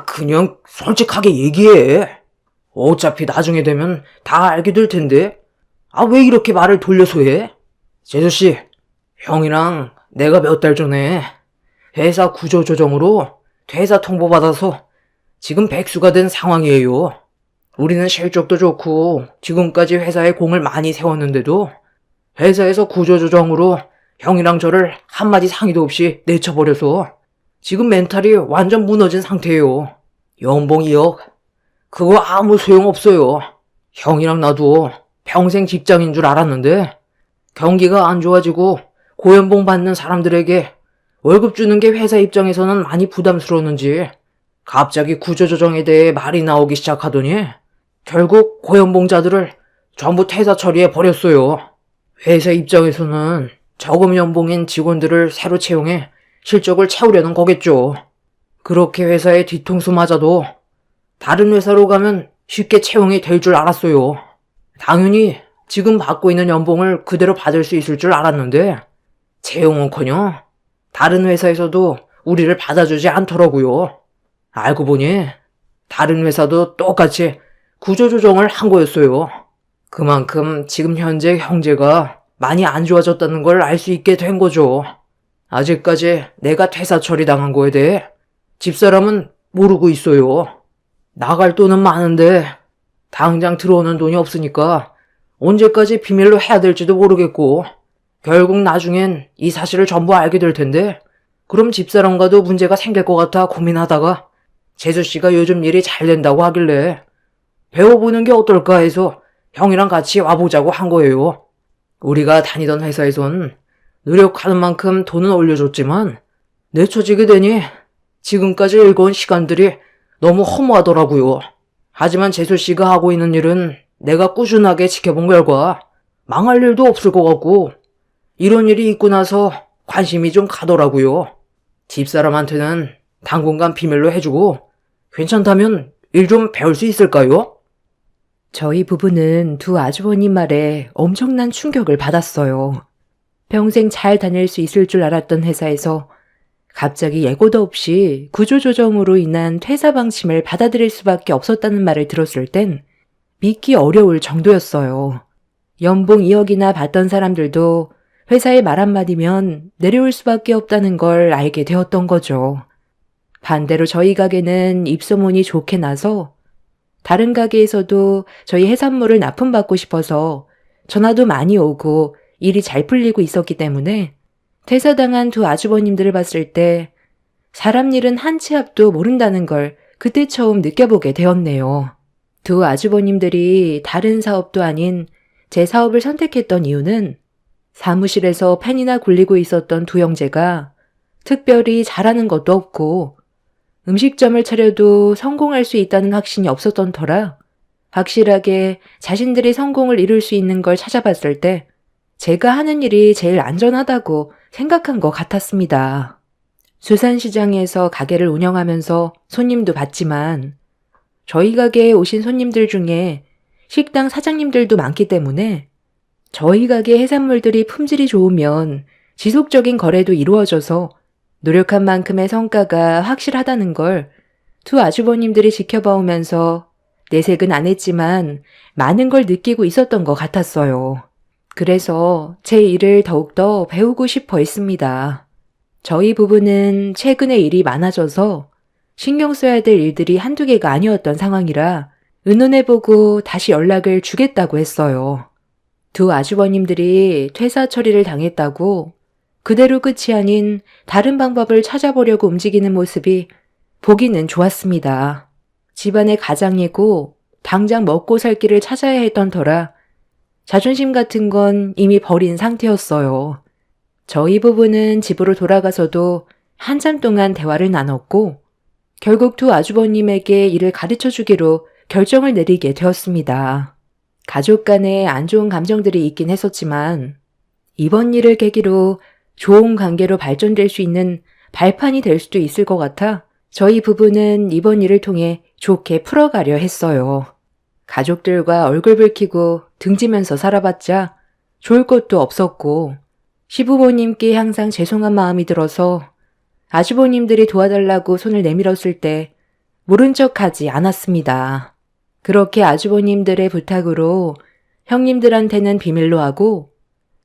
Speaker 3: 그냥 솔직하게 얘기해. 어차피 나중에 되면 다 알게 될 텐데. 왜 이렇게 말을 돌려서 해? 재수 씨, 형이랑 내가 몇 달 전에 회사 구조조정으로 퇴사 통보받아서 지금 백수가 된 상황이에요. 우리는 실적도 좋고 지금까지 회사에 공을 많이 세웠는데도 회사에서 구조조정으로 형이랑 저를 한마디 상의도 없이 내쳐버려서 지금 멘탈이 완전 무너진 상태예요. 연봉 2억. 그거 아무 소용없어요. 형이랑 나도 평생 직장인 줄 알았는데 경기가 안 좋아지고 고연봉 받는 사람들에게 월급 주는 게 회사 입장에서는 많이 부담스러웠는지 갑자기 구조조정에 대해 말이 나오기 시작하더니 결국 고연봉자들을 전부 퇴사 처리해 버렸어요. 회사 입장에서는 저금 연봉인 직원들을 새로 채용해 실적을 채우려는 거겠죠. 그렇게 회사의 뒤통수 맞아도 다른 회사로 가면 쉽게 채용이 될 줄 알았어요. 당연히 지금 받고 있는 연봉을 그대로 받을 수 있을 줄 알았는데 채용은커녕 다른 회사에서도 우리를 받아주지 않더라고요. 알고 보니 다른 회사도 똑같이 구조조정을 한 거였어요. 그만큼 지금 현재 형제가 많이 안 좋아졌다는 걸 알 수 있게 된 거죠. 아직까지 내가 퇴사 처리당한 거에 대해 집사람은 모르고 있어요. 나갈 돈은 많은데 당장 들어오는 돈이 없으니까 언제까지 비밀로 해야 될지도 모르겠고 결국 나중엔 이 사실을 전부 알게 될 텐데 그럼 집사람과도 문제가 생길 것 같아 고민하다가 재수씨가 요즘 일이 잘 된다고 하길래 배워보는 게 어떨까 해서 형이랑 같이 와보자고 한 거예요. 우리가 다니던 회사에선 노력하는 만큼 돈은 올려줬지만 내쳐지게 되니 지금까지 일궈온 시간들이 너무 허무하더라고요. 하지만 재수씨가 하고 있는 일은 내가 꾸준하게 지켜본 결과 망할 일도 없을 것 같고 이런 일이 있고 나서 관심이 좀 가더라고요. 집사람한테는 당분간 비밀로 해주고 괜찮다면 일 좀 배울 수 있을까요?
Speaker 2: 저희 부부는 두 아주버님 말에 엄청난 충격을 받았어요. 평생 잘 다닐 수 있을 줄 알았던 회사에서 갑자기 예고도 없이 구조조정으로 인한 퇴사 방침을 받아들일 수밖에 없었다는 말을 들었을 땐 믿기 어려울 정도였어요. 연봉 2억이나 받던 사람들도 회사의 말 한마디면 내려올 수밖에 없다는 걸 알게 되었던 거죠. 반대로 저희 가게는 입소문이 좋게 나서 다른 가게에서도 저희 해산물을 납품받고 싶어서 전화도 많이 오고 일이 잘 풀리고 있었기 때문에 퇴사당한 두 아주버님들을 봤을 때 사람 일은 한 치 앞도 모른다는 걸 그때 처음 느껴보게 되었네요. 두 아주버님들이 다른 사업도 아닌 제 사업을 선택했던 이유는 사무실에서 펜이나 굴리고 있었던 두 형제가 특별히 잘하는 것도 없고 음식점을 차려도 성공할 수 있다는 확신이 없었던 터라 확실하게 자신들이 성공을 이룰 수 있는 걸 찾아봤을 때 제가 하는 일이 제일 안전하다고 생각한 것 같았습니다. 수산시장에서 가게를 운영하면서 손님도 받지만 저희 가게에 오신 손님들 중에 식당 사장님들도 많기 때문에 저희 가게 해산물들이 품질이 좋으면 지속적인 거래도 이루어져서 노력한 만큼의 성과가 확실하다는 걸 두 아주버님들이 지켜봐오면서 내색은 안 했지만 많은 걸 느끼고 있었던 것 같았어요. 그래서 제 일을 더욱더 배우고 싶어 했습니다. 저희 부부는 최근에 일이 많아져서 신경 써야 될 일들이 한두 개가 아니었던 상황이라 의논해보고 다시 연락을 주겠다고 했어요. 두 아주버님들이 퇴사 처리를 당했다고 그대로 끝이 아닌 다른 방법을 찾아보려고 움직이는 모습이 보기는 좋았습니다. 집안의 가장이고 당장 먹고 살 길을 찾아야 했던 터라 자존심 같은 건 이미 버린 상태였어요. 저희 부부는 집으로 돌아가서도 한참 동안 대화를 나눴고 결국 두 아주버님에게 일을 가르쳐 주기로 결정을 내리게 되었습니다. 가족 간에 안 좋은 감정들이 있긴 했었지만 이번 일을 계기로 좋은 관계로 발전될 수 있는 발판이 될 수도 있을 것 같아 저희 부부는 이번 일을 통해 좋게 풀어가려 했어요. 가족들과 얼굴 붉히고 등지면서 살아봤자 좋을 것도 없었고 시부모님께 항상 죄송한 마음이 들어서 아주버님들이 도와달라고 손을 내밀었을 때 모른 척하지 않았습니다. 그렇게 아주버님들의 부탁으로 형님들한테는 비밀로 하고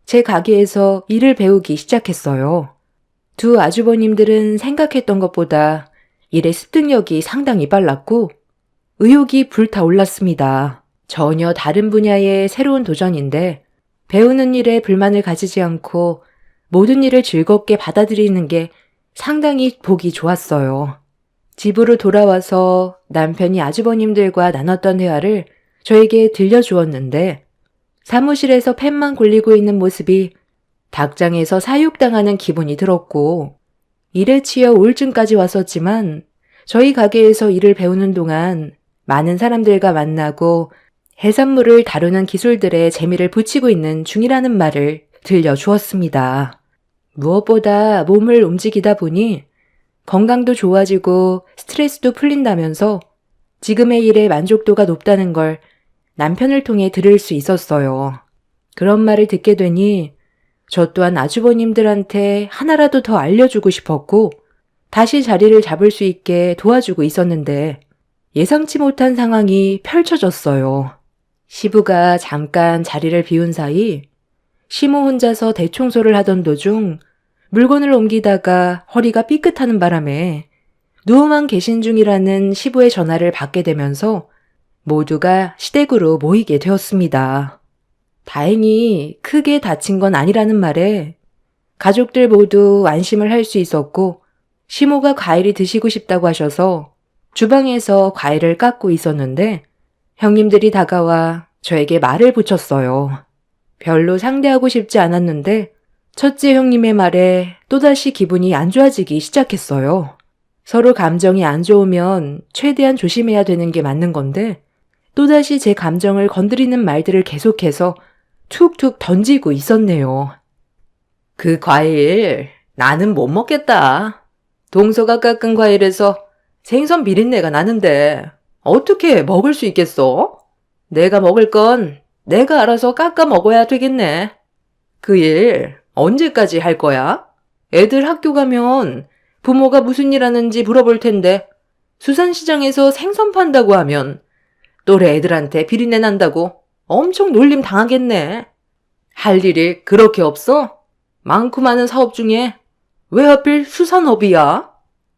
Speaker 2: 제 가게에서 일을 배우기 시작했어요. 두 아주버님들은 생각했던 것보다 일의 습득력이 상당히 빨랐고 의욕이 불타올랐습니다. 전혀 다른 분야의 새로운 도전인데 배우는 일에 불만을 가지지 않고 모든 일을 즐겁게 받아들이는 게 상당히 보기 좋았어요. 집으로 돌아와서 남편이 아주버님들과 나눴던 대화를 저에게 들려주었는데 사무실에서 펜만 굴리고 있는 모습이 닭장에서 사육당하는 기분이 들었고 일에 치여 우울증까지 왔었지만 저희 가게에서 일을 배우는 동안 많은 사람들과 만나고 해산물을 다루는 기술들에 재미를 붙이고 있는 중이라는 말을 들려주었습니다. 무엇보다 몸을 움직이다 보니 건강도 좋아지고 스트레스도 풀린다면서 지금의 일에 만족도가 높다는 걸 남편을 통해 들을 수 있었어요. 그런 말을 듣게 되니 저 또한 아주버님들한테 하나라도 더 알려주고 싶었고 다시 자리를 잡을 수 있게 도와주고 있었는데 예상치 못한 상황이 펼쳐졌어요. 시부가 잠깐 자리를 비운 사이 시모 혼자서 대청소를 하던 도중 물건을 옮기다가 허리가 삐끗하는 바람에 누워만 계신 중이라는 시부의 전화를 받게 되면서 모두가 시댁으로 모이게 되었습니다. 다행히 크게 다친 건 아니라는 말에 가족들 모두 안심을 할 수 있었고 시모가 과일이 드시고 싶다고 하셔서 주방에서 과일을 깎고 있었는데 형님들이 다가와 저에게 말을 붙였어요. 별로 상대하고 싶지 않았는데 첫째 형님의 말에 또다시 기분이 안 좋아지기 시작했어요. 서로 감정이 안 좋으면 최대한 조심해야 되는 게 맞는 건데 또다시 제 감정을 건드리는 말들을 계속해서 툭툭 던지고 있었네요.
Speaker 1: 그 과일 나는 못 먹겠다. 동서가 깎은 과일에서 생선 비린내가 나는데 어떻게 먹을 수 있겠어? 내가 먹을 건 내가 알아서 깎아 먹어야 되겠네. 그 일 언제까지 할 거야? 애들 학교 가면 부모가 무슨 일 하는지 물어볼 텐데 수산시장에서 생선 판다고 하면 또래 애들한테 비린내 난다고 엄청 놀림 당하겠네. 할 일이 그렇게 없어? 많고 많은 사업 중에 왜 하필 수산업이야?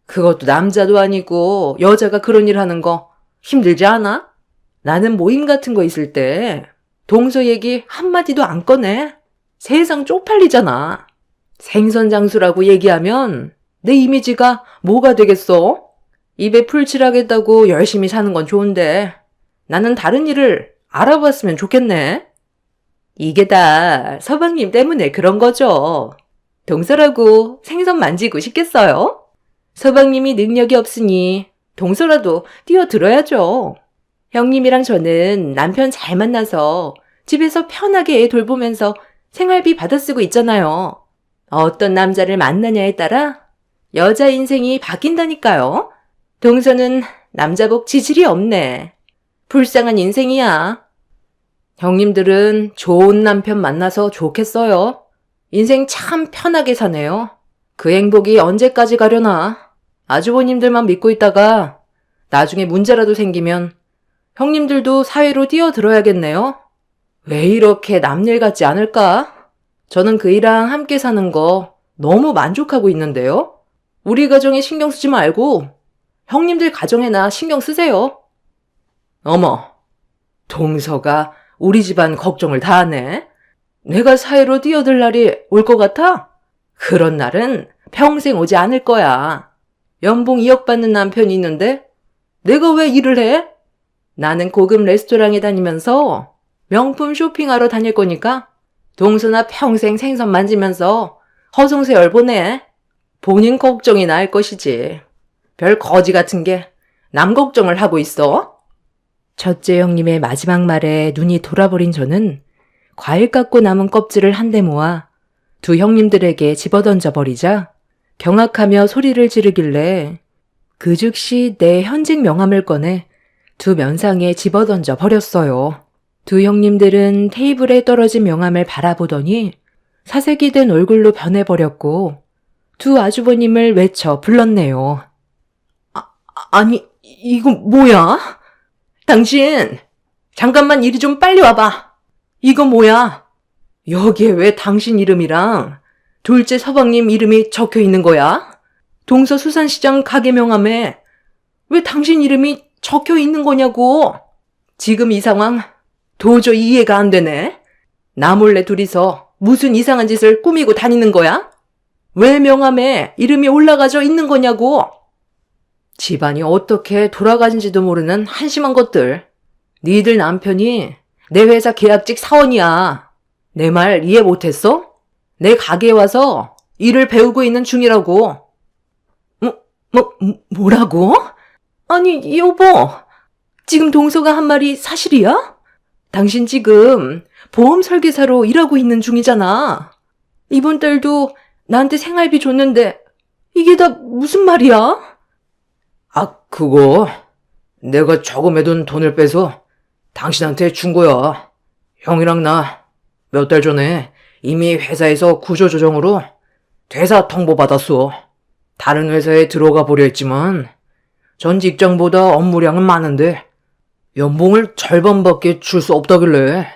Speaker 1: 그것도 남자도 아니고 여자가 그런 일 하는 거 힘들지 않아? 나는 모임 같은 거 있을 때 동서 얘기 한마디도 안 꺼내. 세상 쪽팔리잖아. 생선 장수라고 얘기하면 내 이미지가 뭐가 되겠어? 입에 풀칠하겠다고 열심히 사는 건 좋은데 나는 다른 일을 알아봤으면 좋겠네. 이게 다 서방님 때문에 그런 거죠. 동서라고 생선 만지고 싶겠어요? 서방님이 능력이 없으니 동서라도 뛰어들어야죠. 형님이랑 저는 남편 잘 만나서 집에서 편하게 애 돌보면서 생활비 받아 쓰고 있잖아요. 어떤 남자를 만나냐에 따라 여자 인생이 바뀐다니까요. 동서는 남자복 지질이 없네. 불쌍한 인생이야. 형님들은 좋은 남편 만나서 좋겠어요. 인생 참 편하게 사네요. 그 행복이 언제까지 가려나. 아주버님들만 믿고 있다가 나중에 문제라도 생기면 형님들도 사회로 뛰어들어야겠네요. 왜 이렇게 남일 같지 않을까? 저는 그이랑 함께 사는 거 너무 만족하고 있는데요. 우리 가정에 신경 쓰지 말고 형님들 가정에나 신경 쓰세요. 어머, 동서가 우리 집안 걱정을 다 하네. 내가 사회로 뛰어들 날이 올 것 같아? 그런 날은 평생 오지 않을 거야. 연봉 2억 받는 남편이 있는데 내가 왜 일을 해? 나는 고급 레스토랑에 다니면서 명품 쇼핑하러 다닐 거니까 동서나 평생 생선 만지면서 허송세월 보내. 본인 걱정이 나을 것이지. 별 거지 같은 게 남 걱정을 하고 있어?
Speaker 2: 첫째 형님의 마지막 말에 눈이 돌아버린 저는 과일 깎고 남은 껍질을 한데 모아 두 형님들에게 집어던져 버리자 경악하며 소리를 지르길래 그 즉시 내 현직 명함을 꺼내 두 면상에 집어던져 버렸어요. 두 형님들은 테이블에 떨어진 명함을 바라보더니 사색이 된 얼굴로 변해버렸고 두 아주버님을 외쳐 불렀네요.
Speaker 1: 아니, 이건 뭐야? 당신, 잠깐만 이리 좀 빨리 와봐. 이거 뭐야? 여기에 왜 당신 이름이랑 둘째 서방님 이름이 적혀 있는 거야? 동서수산시장 가게 명함에 왜 당신 이름이 적혀 있는 거냐고. 지금 이 상황 도저히 이해가 안 되네. 나 몰래 둘이서 무슨 이상한 짓을 꾸미고 다니는 거야? 왜 명함에 이름이 올라가져 있는 거냐고. 집안이 어떻게 돌아가는지도 모르는 한심한 것들. 니들 남편이 내 회사 계약직 사원이야. 내 말 이해 못했어? 내 가게에 와서 일을 배우고 있는 중이라고. 뭐라고? 아니, 여보. 지금 동서가 한 말이 사실이야? 당신 지금 보험 설계사로 일하고 있는 중이잖아. 이번 달도 나한테 생활비 줬는데 이게 다 무슨 말이야?
Speaker 3: 그거 내가 저금해둔 돈을 빼서 당신한테 준 거야. 형이랑 나 몇 달 전에 이미 회사에서 구조조정으로 퇴사 통보 받았어. 다른 회사에 들어가 보려 했지만 전 직장보다 업무량은 많은데 연봉을 절반밖에 줄 수 없다길래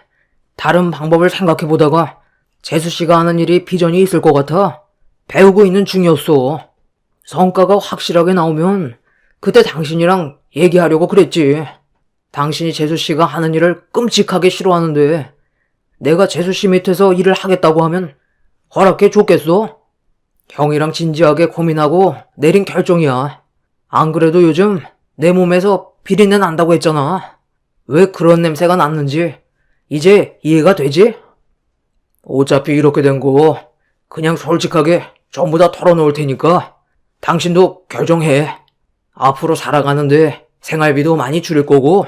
Speaker 3: 다른 방법을 생각해 보다가 재수 씨가 하는 일이 비전이 있을 것 같아 배우고 있는 중이었어. 성과가 확실하게 나오면 그때 당신이랑 얘기하려고 그랬지. 당신이 재수 씨가 하는 일을 끔찍하게 싫어하는데 내가 재수 씨 밑에서 일을 하겠다고 하면 허락해 줬겠어? 형이랑 진지하게 고민하고 내린 결정이야. 안 그래도 요즘 내 몸에서 비린내 난다고 했잖아. 왜 그런 냄새가 났는지 이제 이해가 되지? 어차피 이렇게 된 거 그냥 솔직하게 전부 다 털어놓을 테니까 당신도 결정해. 앞으로 살아가는데 생활비도 많이 줄일 거고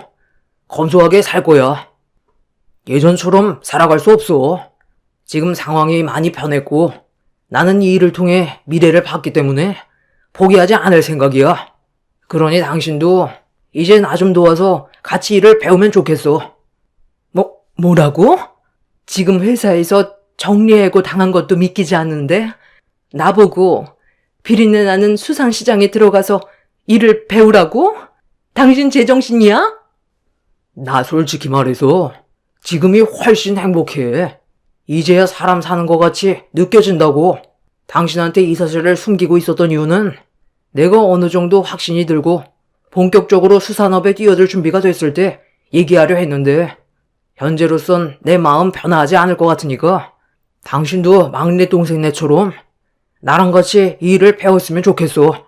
Speaker 3: 검소하게 살 거야. 예전처럼 살아갈 수 없어. 지금 상황이 많이 변했고 나는 이 일을 통해 미래를 봤기 때문에 포기하지 않을 생각이야. 그러니 당신도 이제 나 좀 도와서 같이 일을 배우면 좋겠어.
Speaker 1: 뭐라고? 지금 회사에서 정리해고 당한 것도 믿기지 않는데 나보고 비린내 나는 수산시장에 들어가서 일을 배우라고? 당신 제정신이야?
Speaker 3: 나 솔직히 말해서 지금이 훨씬 행복해. 이제야 사람 사는 것 같이 느껴진다고. 당신한테 이 사실을 숨기고 있었던 이유는 내가 어느 정도 확신이 들고 본격적으로 수산업에 뛰어들 준비가 됐을 때 얘기하려 했는데 현재로선 내 마음 변화하지 않을 것 같으니까 당신도 막내 동생네처럼 나랑 같이 이 일을 배웠으면 좋겠어.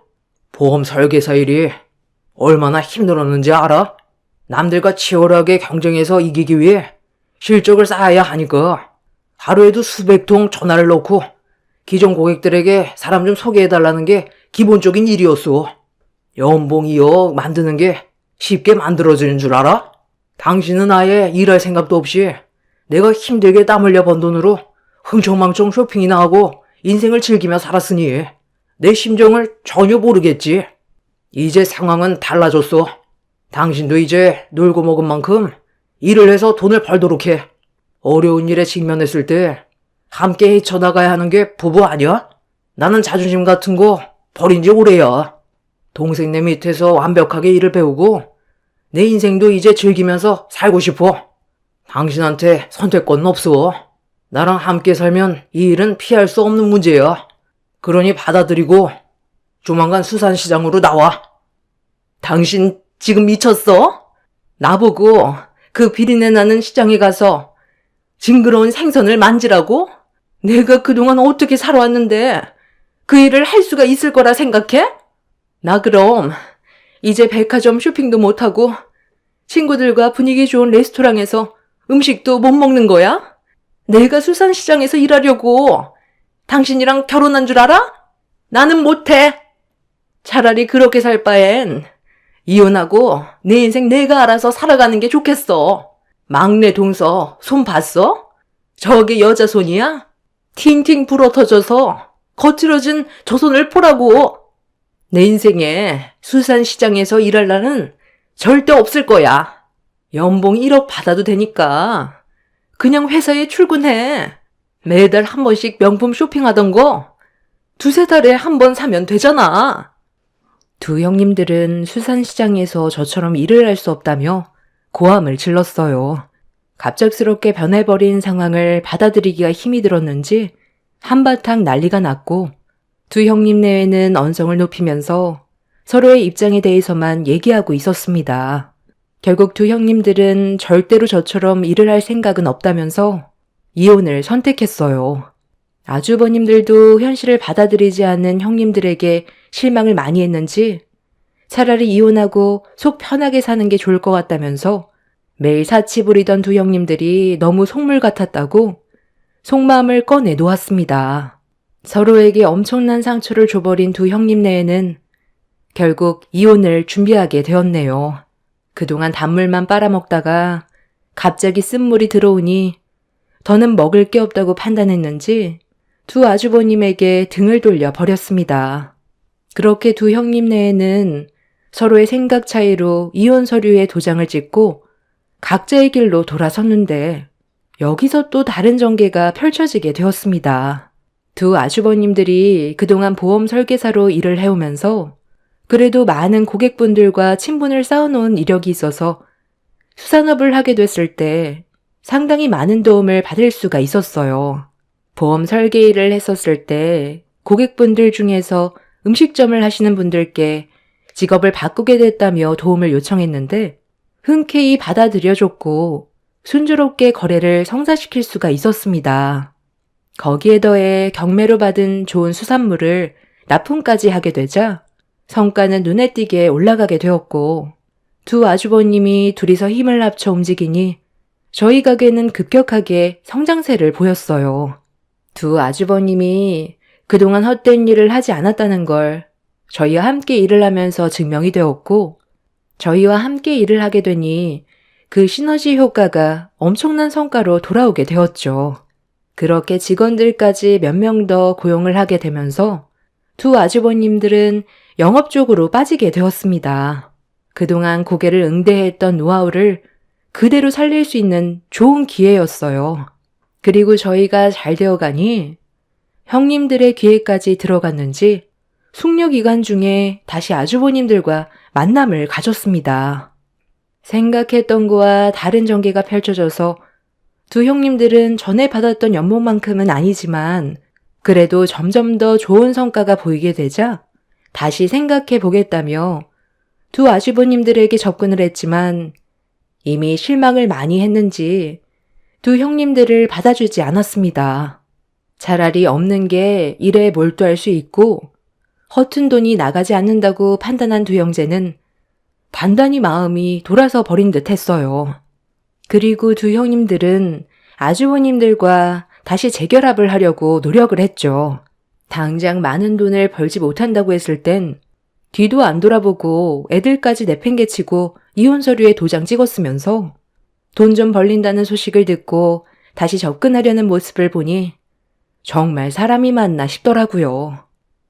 Speaker 3: 보험 설계사 일이 얼마나 힘들었는지 알아? 남들과 치열하게 경쟁해서 이기기 위해 실적을 쌓아야 하니까 하루에도 수백 통 전화를 넣고 기존 고객들에게 사람 좀 소개해달라는 게 기본적인 일이었어. 연봉 2억 만드는 게 쉽게 만들어지는 줄 알아? 당신은 아예 일할 생각도 없이 내가 힘들게 땀 흘려 번 돈으로 흥청망청 쇼핑이나 하고 인생을 즐기며 살았으니 내 심정을 전혀 모르겠지. 이제 상황은 달라졌어. 당신도 이제 놀고 먹은 만큼 일을 해서 돈을 벌도록 해. 어려운 일에 직면했을 때 함께 헤쳐나가야 하는 게 부부 아니야? 나는 자존심 같은 거 버린 지 오래야. 동생네 밑에서 완벽하게 일을 배우고 내 인생도 이제 즐기면서 살고 싶어. 당신한테 선택권은 없어. 나랑 함께 살면 이 일은 피할 수 없는 문제야. 그러니 받아들이고 조만간 수산시장으로 나와.
Speaker 1: 당신 지금 미쳤어? 나보고 그 비린내 나는 시장에 가서 징그러운 생선을 만지라고? 내가 그동안 어떻게 살아왔는데 그 일을 할 수가 있을 거라 생각해? 나 그럼 이제 백화점 쇼핑도 못하고 친구들과 분위기 좋은 레스토랑에서 음식도 못 먹는 거야? 내가 수산시장에서 일하려고 당신이랑 결혼한 줄 알아? 나는 못해. 차라리 그렇게 살 바엔 이혼하고 내 인생 내가 알아서 살아가는 게 좋겠어. 막내 동서 손 봤어? 저게 여자 손이야? 팅팅 불어터져서 거칠어진 저 손을 보라고. 내 인생에 수산시장에서 일할 날은 절대 없을 거야. 연봉 1억 받아도 되니까 그냥 회사에 출근해. 매달 한 번씩 명품 쇼핑하던 거 두세 달에 한 번 사면 되잖아.
Speaker 2: 두 형님들은 수산시장에서 저처럼 일을 할 수 없다며 고함을 질렀어요. 갑작스럽게 변해버린 상황을 받아들이기가 힘이 들었는지 한바탕 난리가 났고 두 형님 내외는 언성을 높이면서 서로의 입장에 대해서만 얘기하고 있었습니다. 결국 두 형님들은 절대로 저처럼 일을 할 생각은 없다면서 이혼을 선택했어요. 아주버님들도 현실을 받아들이지 않는 형님들에게 실망을 많이 했는지 차라리 이혼하고 속 편하게 사는 게 좋을 것 같다면서 매일 사치 부리던 두 형님들이 너무 속물 같았다고 속마음을 꺼내 놓았습니다. 서로에게 엄청난 상처를 줘버린 두 형님 내에는 결국 이혼을 준비하게 되었네요. 그동안 단물만 빨아먹다가 갑자기 쓴물이 들어오니 더는 먹을 게 없다고 판단했는지 두 아주버님에게 등을 돌려 버렸습니다. 그렇게 두 형님 내에는 서로의 생각 차이로 이혼 서류에 도장을 찍고 각자의 길로 돌아섰는데 여기서 또 다른 전개가 펼쳐지게 되었습니다. 두 아주버님들이 그동안 보험 설계사로 일을 해오면서 그래도 많은 고객분들과 친분을 쌓아놓은 이력이 있어서 수산업을 하게 됐을 때 상당히 많은 도움을 받을 수가 있었어요. 보험 설계 일을 했었을 때 고객분들 중에서 음식점을 하시는 분들께 직업을 바꾸게 됐다며 도움을 요청했는데 흔쾌히 받아들여줬고 순조롭게 거래를 성사시킬 수가 있었습니다. 거기에 더해 경매로 받은 좋은 수산물을 납품까지 하게 되자 성과는 눈에 띄게 올라가게 되었고 두 아주버님이 둘이서 힘을 합쳐 움직이니 저희 가게는 급격하게 성장세를 보였어요. 두 아주버님이 그동안 헛된 일을 하지 않았다는 걸 저희와 함께 일을 하면서 증명이 되었고 저희와 함께 일을 하게 되니 그 시너지 효과가 엄청난 성과로 돌아오게 되었죠. 그렇게 직원들까지 몇 명 더 고용을 하게 되면서 두 아주버님들은 영업 쪽으로 빠지게 되었습니다. 그동안 고객을 응대했던 노하우를 그대로 살릴 수 있는 좋은 기회였어요. 그리고 저희가 잘 되어가니 형님들의 기회까지 들어갔는지 숙려 기간 중에 다시 아주버님들과 만남을 가졌습니다. 생각했던 거와 다른 전개가 펼쳐져서 두 형님들은 전에 받았던 연봉만큼은 아니지만 그래도 점점 더 좋은 성과가 보이게 되자 다시 생각해 보겠다며 두 아주버님들에게 접근을 했지만 이미 실망을 많이 했는지 두 형님들을 받아주지 않았습니다. 차라리 없는 게 일에 몰두할 수 있고 허튼 돈이 나가지 않는다고 판단한 두 형제는 단단히 마음이 돌아서 버린 듯 했어요. 그리고 두 형님들은 아주버님들과 다시 재결합을 하려고 노력을 했죠. 당장 많은 돈을 벌지 못한다고 했을 땐 뒤도 안 돌아보고 애들까지 내팽개치고 이혼 서류에 도장 찍었으면서 돈 좀 벌린다는 소식을 듣고 다시 접근하려는 모습을 보니 정말 사람이 맞나 싶더라고요.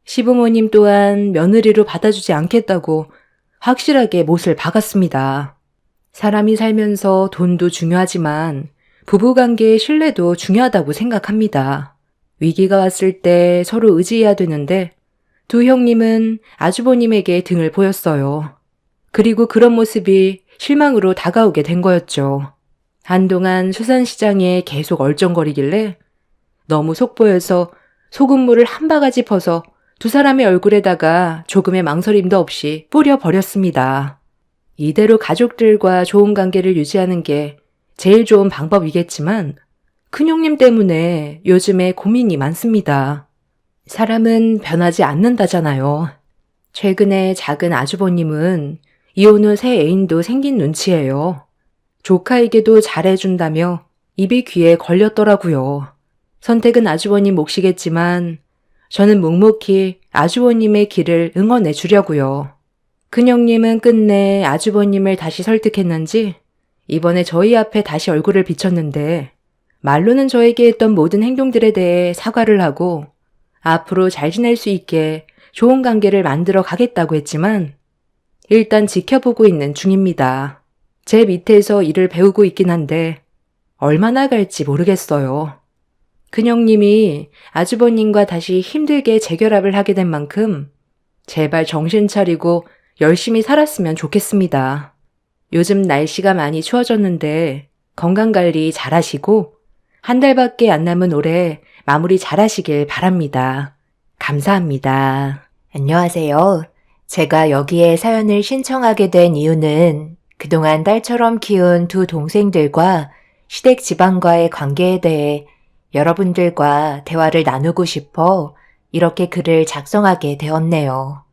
Speaker 2: 시부모님 또한 며느리로 받아주지 않겠다고 확실하게 못을 박았습니다. 사람이 살면서 돈도 중요하지만 부부관계의 신뢰도 중요하다고 생각합니다. 위기가 왔을 때 서로 의지해야 되는데 두 형님은 아주버님에게 등을 보였어요. 그리고 그런 모습이 실망으로 다가오게 된 거였죠. 한동안 수산시장에 계속 얼쩡거리길래 너무 속보여서 소금물을 한 바가지 퍼서 두 사람의 얼굴에다가 조금의 망설임도 없이 뿌려버렸습니다. 이대로 가족들과 좋은 관계를 유지하는 게 제일 좋은 방법이겠지만 큰형님 때문에 요즘에 고민이 많습니다. 사람은 변하지 않는다잖아요. 최근에 작은 아주버님은 이혼 후 새 애인도 생긴 눈치예요. 조카에게도 잘해준다며 입이 귀에 걸렸더라고요. 선택은 아주버님 몫이겠지만 저는 묵묵히 아주버님의 길을 응원해 주려고요. 큰형님은 끝내 아주버님을 다시 설득했는지 이번에 저희 앞에 다시 얼굴을 비쳤는데 말로는 저에게 했던 모든 행동들에 대해 사과를 하고 앞으로 잘 지낼 수 있게 좋은 관계를 만들어 가겠다고 했지만 일단 지켜보고 있는 중입니다. 제 밑에서 일을 배우고 있긴 한데 얼마나 갈지 모르겠어요. 큰형님이 아주버님과 다시 힘들게 재결합을 하게 된 만큼 제발 정신 차리고 열심히 살았으면 좋겠습니다. 요즘 날씨가 많이 추워졌는데 건강관리 잘하시고 한 달밖에 안 남은 올해 마무리 잘하시길 바랍니다. 감사합니다. 안녕하세요. 제가 여기에 사연을 신청하게 된 이유는 그동안 딸처럼 키운 두 동생들과 시댁 집안과의 관계에 대해 여러분들과 대화를 나누고 싶어 이렇게 글을 작성하게 되었네요.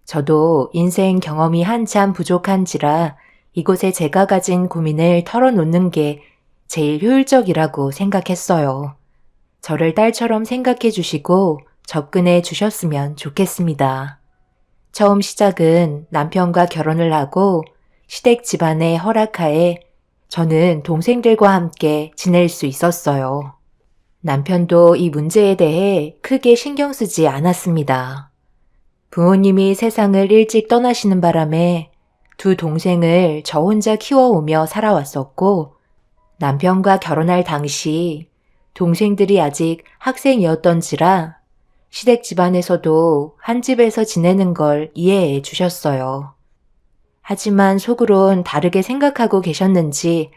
Speaker 2: 저도 인생 경험이 한참 부족한지라 이곳에 제가 가진 고민을 털어놓는 게 제일 효율적이라고 생각했어요. 저를 딸처럼 생각해 주시고 접근해 주셨으면 좋겠습니다. 처음 시작은 남편과 결혼을 하고 시댁 집안의 허락하에 저는 동생들과 함께 지낼 수 있었어요. 남편도 이 문제에 대해 크게 신경 쓰지 않았습니다. 부모님이 세상을 일찍 떠나시는 바람에 두 동생을 저 혼자 키워오며 살아왔었고 남편과 결혼할 당시 동생들이 아직 학생이었던지라 시댁 집안에서도 한 집에서 지내는 걸 이해해 주셨어요. 하지만 속으론 다르게 생각하고 계셨는지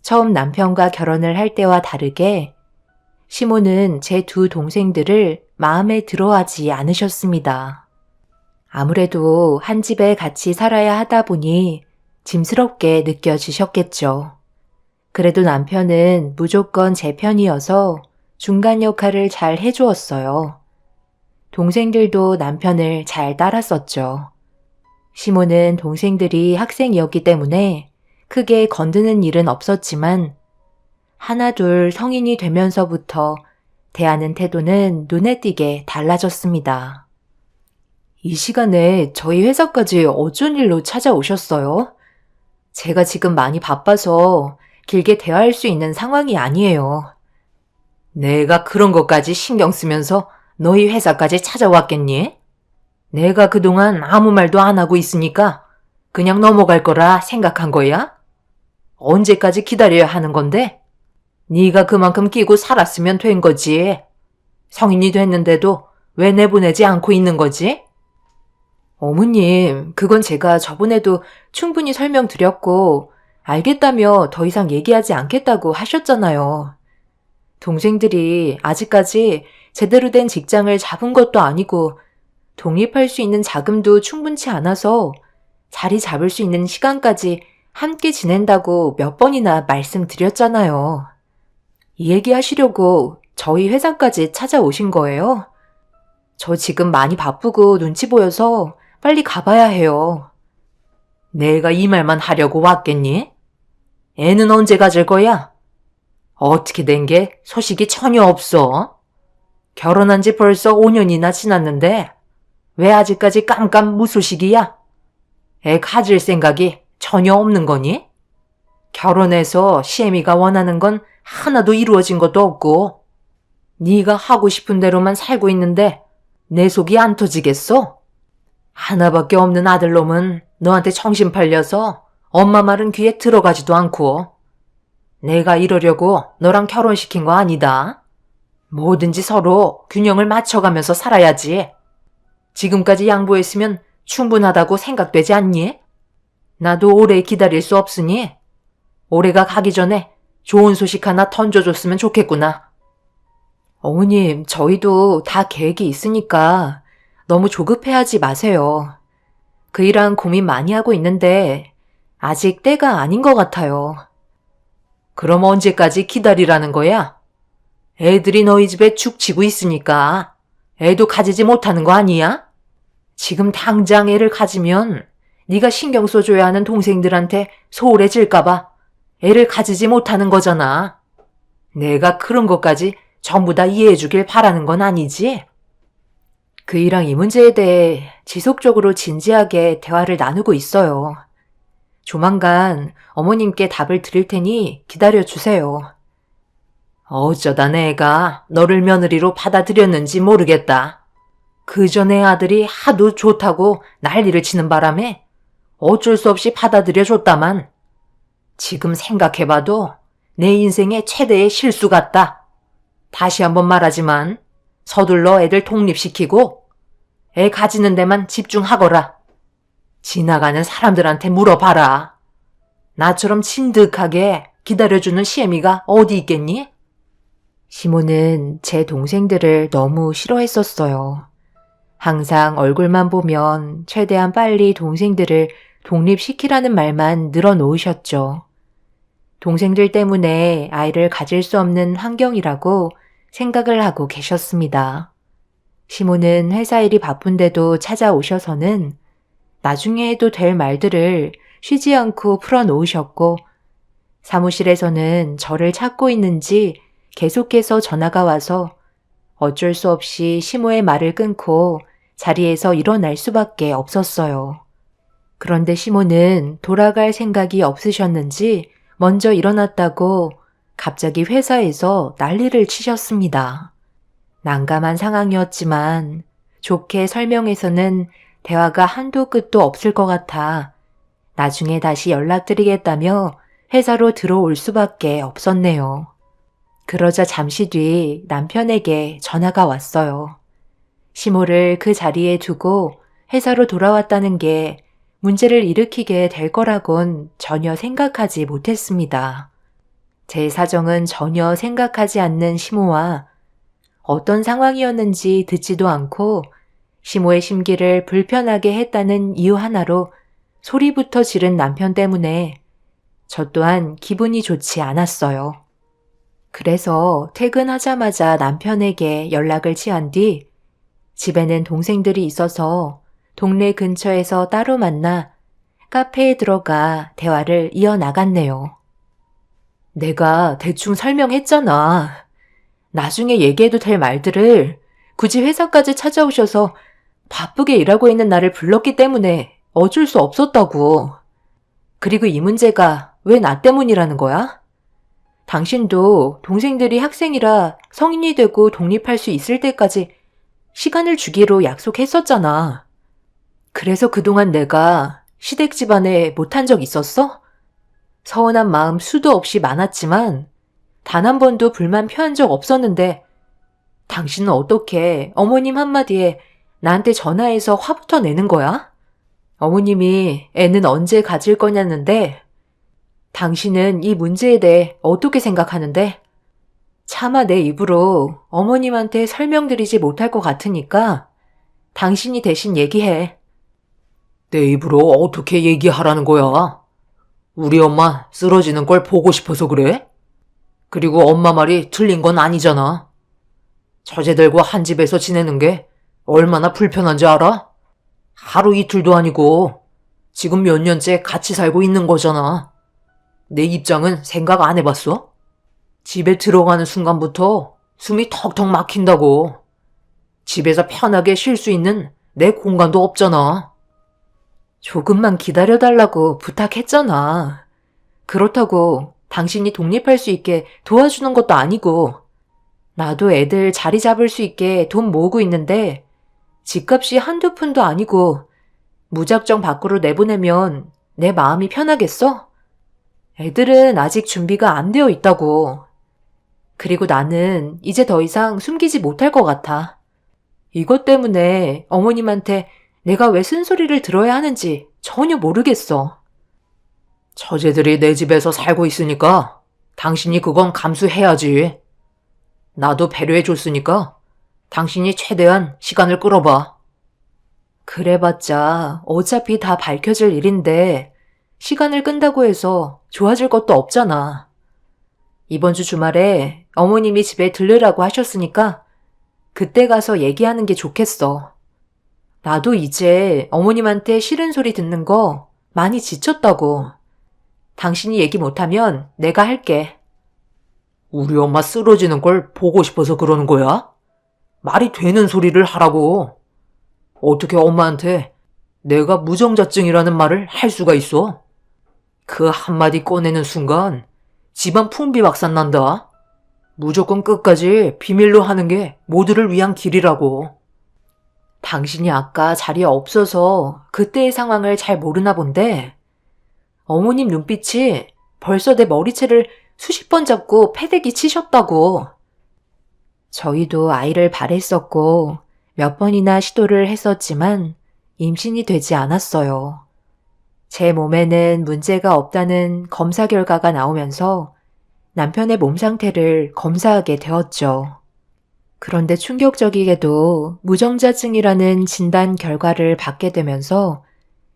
Speaker 2: 처음 남편과 결혼을 할 때와 다르게 시모는 제 두 동생들을 마음에 들어하지 않으셨습니다. 아무래도 한 집에 같이 살아야 하다 보니 짐스럽게 느껴지셨겠죠. 그래도 남편은 무조건 제 편이어서 중간 역할을 잘 해주었어요. 동생들도 남편을 잘 따랐었죠. 시모는 동생들이 학생이었기 때문에 크게 건드는 일은 없었지만 하나 둘 성인이 되면서부터 대하는 태도는 눈에 띄게 달라졌습니다. 이 시간에 저희 회사까지 어쩐 일로 찾아오셨어요? 제가 지금 많이 바빠서 길게 대화할 수 있는 상황이 아니에요. 내가 그런 것까지 신경 쓰면서 너희 회사까지 찾아왔겠니? 내가 그동안 아무 말도 안 하고 있으니까 그냥 넘어갈 거라 생각한 거야? 언제까지 기다려야 하는 건데? 네가 그만큼 끼고 살았으면 된 거지. 성인이 됐는데도 왜 내보내지 않고 있는 거지? 어머님, 그건 제가 저번에도 충분히 설명드렸고 알겠다며 더 이상 얘기하지 않겠다고 하셨잖아요. 동생들이 아직까지 제대로 된 직장을 잡은 것도 아니고 독립할 수 있는 자금도 충분치 않아서 자리 잡을 수 있는 시간까지 함께 지낸다고 몇 번이나 말씀드렸잖아요. 이 얘기 하시려고 저희 회사까지 찾아오신 거예요? 저 지금 많이 바쁘고 눈치 보여서 빨리 가봐야 해요. 내가 이 말만 하려고 왔겠니? 애는 언제 가질 거야? 어떻게 된 게 소식이 전혀 없어? 결혼한 지 벌써 5년이나 지났는데 왜 아직까지 깜깜 무소식이야? 애 가질 생각이 전혀 없는 거니? 결혼해서 시애미가 원하는 건 하나도 이루어진 것도 없고 네가 하고 싶은 대로만 살고 있는데 내 속이 안 터지겠어? 하나밖에 없는 아들놈은 너한테 정신 팔려서 엄마 말은 귀에 들어가지도 않고 내가 이러려고 너랑 결혼시킨 거 아니다. 뭐든지 서로 균형을 맞춰가면서 살아야지. 지금까지 양보했으면 충분하다고 생각되지 않니? 나도 오래 기다릴 수 없으니 올해가 가기 전에 좋은 소식 하나 던져줬으면 좋겠구나. 어머님, 저희도 다 계획이 있으니까 너무 조급해하지 마세요. 그 일한 고민 많이 하고 있는데 아직 때가 아닌 것 같아요. 그럼 언제까지 기다리라는 거야? 애들이 너희 집에 축 치고 있으니까 애도 가지지 못하는 거 아니야? 지금 당장 애를 가지면 네가 신경 써줘야 하는 동생들한테 소홀해질까 봐
Speaker 1: 애를 가지지 못하는 거잖아. 내가 그런 것까지 전부 다 이해해 주길 바라는 건 아니지? 그이랑 이 문제에 대해 지속적으로 진지하게 대화를 나누고 있어요. 조만간 어머님께 답을 드릴 테니 기다려 주세요. 어쩌다 내가 너를 며느리로 받아들였는지 모르겠다. 그 전에 아들이 하도 좋다고 난리를 치는 바람에 어쩔 수 없이 받아들여줬다만 지금 생각해봐도 내 인생의 최대의 실수 같다. 다시 한번 말하지만 서둘러 애들 독립시키고 애 가지는 데만 집중하거라. 지나가는 사람들한테 물어봐라. 나처럼 진득하게 기다려주는 시애미가 어디 있겠니?
Speaker 2: 시모는 제 동생들을 너무 싫어했었어요. 항상 얼굴만 보면 최대한 빨리 동생들을 독립시키라는 말만 늘어놓으셨죠. 동생들 때문에 아이를 가질 수 없는 환경이라고 생각을 하고 계셨습니다. 시모는 회사 일이 바쁜데도 찾아오셔서는 나중에 해도 될 말들을 쉬지 않고 풀어놓으셨고, 사무실에서는 저를 찾고 있는지 계속해서 전화가 와서 어쩔 수 없이 시모의 말을 끊고 자리에서 일어날 수밖에 없었어요. 그런데 시모는 돌아갈 생각이 없으셨는지 먼저 일어났다고 갑자기 회사에서 난리를 치셨습니다. 난감한 상황이었지만 좋게 설명해서는 대화가 한도 끝도 없을 것 같아 나중에 다시 연락드리겠다며 회사로 들어올 수밖에 없었네요. 그러자 잠시 뒤 남편에게 전화가 왔어요. 시모를 그 자리에 두고 회사로 돌아왔다는 게 문제를 일으키게 될 거라곤 전혀 생각하지 못했습니다. 제 사정은 전혀 생각하지 않는 시모와 어떤 상황이었는지 듣지도 않고 시모의 심기를 불편하게 했다는 이유 하나로 소리부터 지른 남편 때문에 저 또한 기분이 좋지 않았어요. 그래서 퇴근하자마자 남편에게 연락을 취한 뒤 집에는 동생들이 있어서 동네 근처에서 따로 만나 카페에 들어가 대화를 이어나갔네요. 내가 대충 설명했잖아. 나중에 얘기해도 될 말들을 굳이 회사까지 찾아오셔서 바쁘게 일하고 있는 나를 불렀기 때문에 어쩔 수 없었다고. 그리고 이 문제가 왜 나 때문이라는 거야? 당신도 동생들이 학생이라 성인이 되고 독립할 수 있을 때까지 시간을 주기로 약속했었잖아. 그래서 그동안 내가 시댁 집안에 못한 적 있었어? 서운한 마음 수도 없이 많았지만 단 한 번도 불만 표한 적 없었는데 당신은 어떻게 어머님 한마디에 나한테 전화해서 화부터 내는 거야? 어머님이 애는 언제 가질 거냐는데 당신은 이 문제에 대해 어떻게 생각하는데? 차마 내 입으로 어머님한테 설명드리지 못할 것 같으니까 당신이 대신 얘기해.
Speaker 3: 내 입으로 어떻게 얘기하라는 거야? 우리 엄마 쓰러지는 걸 보고 싶어서 그래? 그리고 엄마 말이 틀린 건 아니잖아. 처제들과 한 집에서 지내는 게 얼마나 불편한지 알아? 하루 이틀도 아니고 지금 몇 년째 같이 살고 있는 거잖아. 내 입장은 생각 안 해봤어? 집에 들어가는 순간부터 숨이 턱턱 막힌다고. 집에서 편하게 쉴 수 있는 내 공간도 없잖아.
Speaker 1: 조금만 기다려달라고 부탁했잖아. 그렇다고 당신이 독립할 수 있게 도와주는 것도 아니고 나도 애들 자리 잡을 수 있게 돈 모으고 있는데 집값이 한두 푼도 아니고 무작정 밖으로 내보내면 내 마음이 편하겠어? 애들은 아직 준비가 안 되어 있다고. 그리고 나는 이제 더 이상 숨기지 못할 것 같아. 이것 때문에 어머님한테 내가 왜 쓴소리를 들어야 하는지 전혀 모르겠어.
Speaker 3: 처제들이 내 집에서 살고 있으니까 당신이 그건 감수해야지. 나도 배려해줬으니까 당신이 최대한 시간을 끌어봐.
Speaker 1: 그래봤자 어차피 다 밝혀질 일인데 시간을 끈다고 해서 좋아질 것도 없잖아. 이번 주 주말에 어머님이 집에 들르라고 하셨으니까 그때 가서 얘기하는 게 좋겠어. 나도 이제 어머님한테 싫은 소리 듣는 거 많이 지쳤다고. 당신이 얘기 못하면 내가 할게.
Speaker 3: 우리 엄마 쓰러지는 걸 보고 싶어서 그러는 거야? 말이 되는 소리를 하라고. 어떻게 엄마한테 내가 무정자증이라는 말을 할 수가 있어? 그 한마디 꺼내는 순간 집안 풍비박산 난다. 무조건 끝까지 비밀로 하는 게 모두를 위한 길이라고.
Speaker 1: 당신이 아까 자리에 없어서 그때의 상황을 잘 모르나 본데 어머님 눈빛이 벌써 내 머리채를 수십 번 잡고 패대기 치셨다고. 저희도 아이를 바랬었고 몇 번이나 시도를 했었지만 임신이 되지 않았어요. 제 몸에는 문제가 없다는 검사 결과가 나오면서 남편의 몸 상태를 검사하게 되었죠. 그런데 충격적이게도 무정자증이라는 진단 결과를 받게 되면서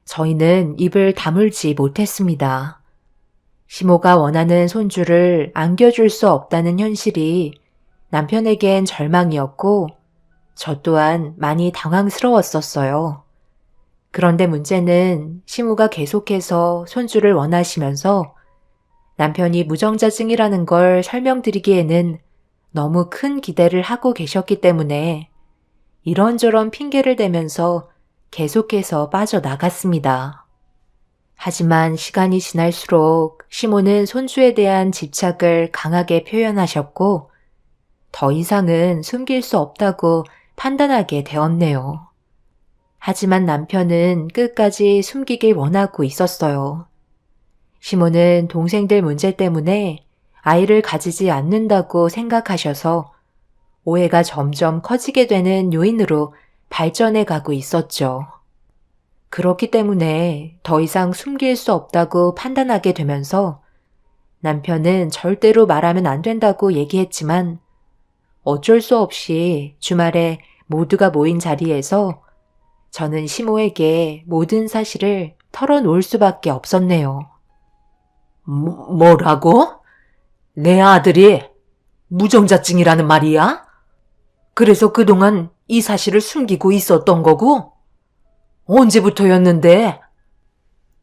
Speaker 1: 저희는 입을 다물지 못했습니다. 시모가 원하는 손주를 안겨줄 수 없다는 현실이 남편에겐 절망이었고 저 또한 많이 당황스러웠었어요. 그런데 문제는 시모가 계속해서 손주를 원하시면서 남편이 무정자증이라는 걸 설명드리기에는 너무 큰 기대를 하고 계셨기 때문에 이런저런 핑계를 대면서 계속해서 빠져나갔습니다. 하지만 시간이 지날수록 시모는 손주에 대한 집착을 강하게 표현하셨고 더 이상은 숨길 수 없다고 판단하게 되었네요. 하지만 남편은 끝까지 숨기길 원하고 있었어요. 시모는 동생들 문제 때문에 아이를 가지지 않는다고 생각하셔서 오해가 점점 커지게 되는 요인으로 발전해 가고 있었죠. 그렇기 때문에 더 이상 숨길 수 없다고 판단하게 되면서 남편은 절대로 말하면 안 된다고 얘기했지만 어쩔 수 없이 주말에 모두가 모인 자리에서 저는 시모에게 모든 사실을 털어놓을 수밖에 없었네요.
Speaker 3: 뭐라고? 내 아들이 무정자증이라는 말이야? 그래서 그동안 이 사실을 숨기고 있었던 거고? 언제부터였는데?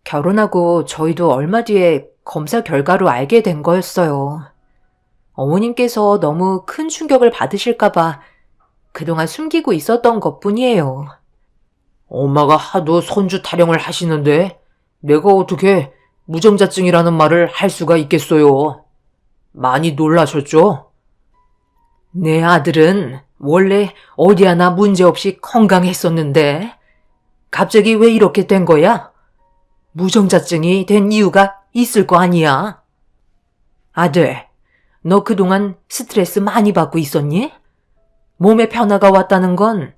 Speaker 1: 결혼하고 저희도 얼마 뒤에 검사 결과로 알게 된 거였어요. 어머님께서 너무 큰 충격을 받으실까봐 그동안 숨기고 있었던 것뿐이에요.
Speaker 3: 엄마가 하도 손주 타령을 하시는데 내가 어떻게 무정자증이라는 말을 할 수가 있겠어요? 많이 놀라셨죠? 내 아들은 원래 어디 하나 문제없이 건강했었는데 갑자기 왜 이렇게 된 거야? 무정자증이 된 이유가 있을 거 아니야? 아들, 너 그동안 스트레스 많이 받고 있었니? 몸에 변화가 왔다는 건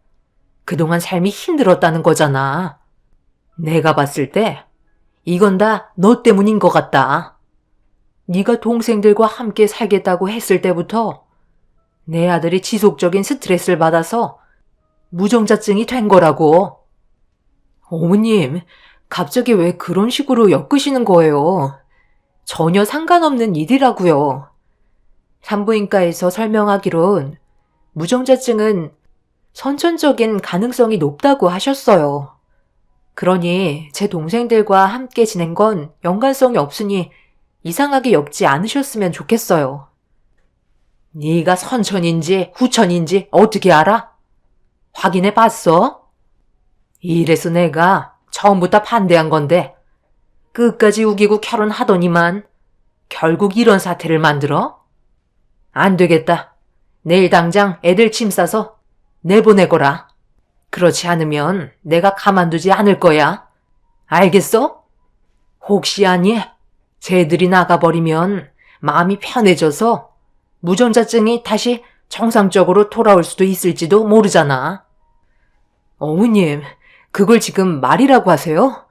Speaker 3: 그동안 삶이 힘들었다는 거잖아. 내가 봤을 때 이건 다 너 때문인 것 같다. 네가 동생들과 함께 살겠다고 했을 때부터 내 아들이 지속적인 스트레스를 받아서 무정자증이 된 거라고. 어머님, 갑자기 왜 그런 식으로 엮으시는 거예요? 전혀 상관없는 일이라고요. 산부인과에서 설명하기론 무정자증은 선천적인 가능성이 높다고 하셨어요. 그러니 제 동생들과 함께 지낸 건 연관성이 없으니 이상하게 엮지 않으셨으면 좋겠어요. 네가 선천인지 후천인지 어떻게 알아? 확인해 봤어? 이래서 내가 처음부터 반대한 건데 끝까지 우기고 결혼하더니만 결국 이런 사태를 만들어? 안 되겠다. 내일 당장 애들 짐 싸서 내보내거라. 그렇지 않으면 내가 가만두지 않을 거야. 알겠어? 혹시 아니, 쟤들이 나가버리면 마음이 편해져서 무정자증이 다시 정상적으로 돌아올 수도 있을지도 모르잖아. 어머님, 그걸 지금 말이라고 하세요?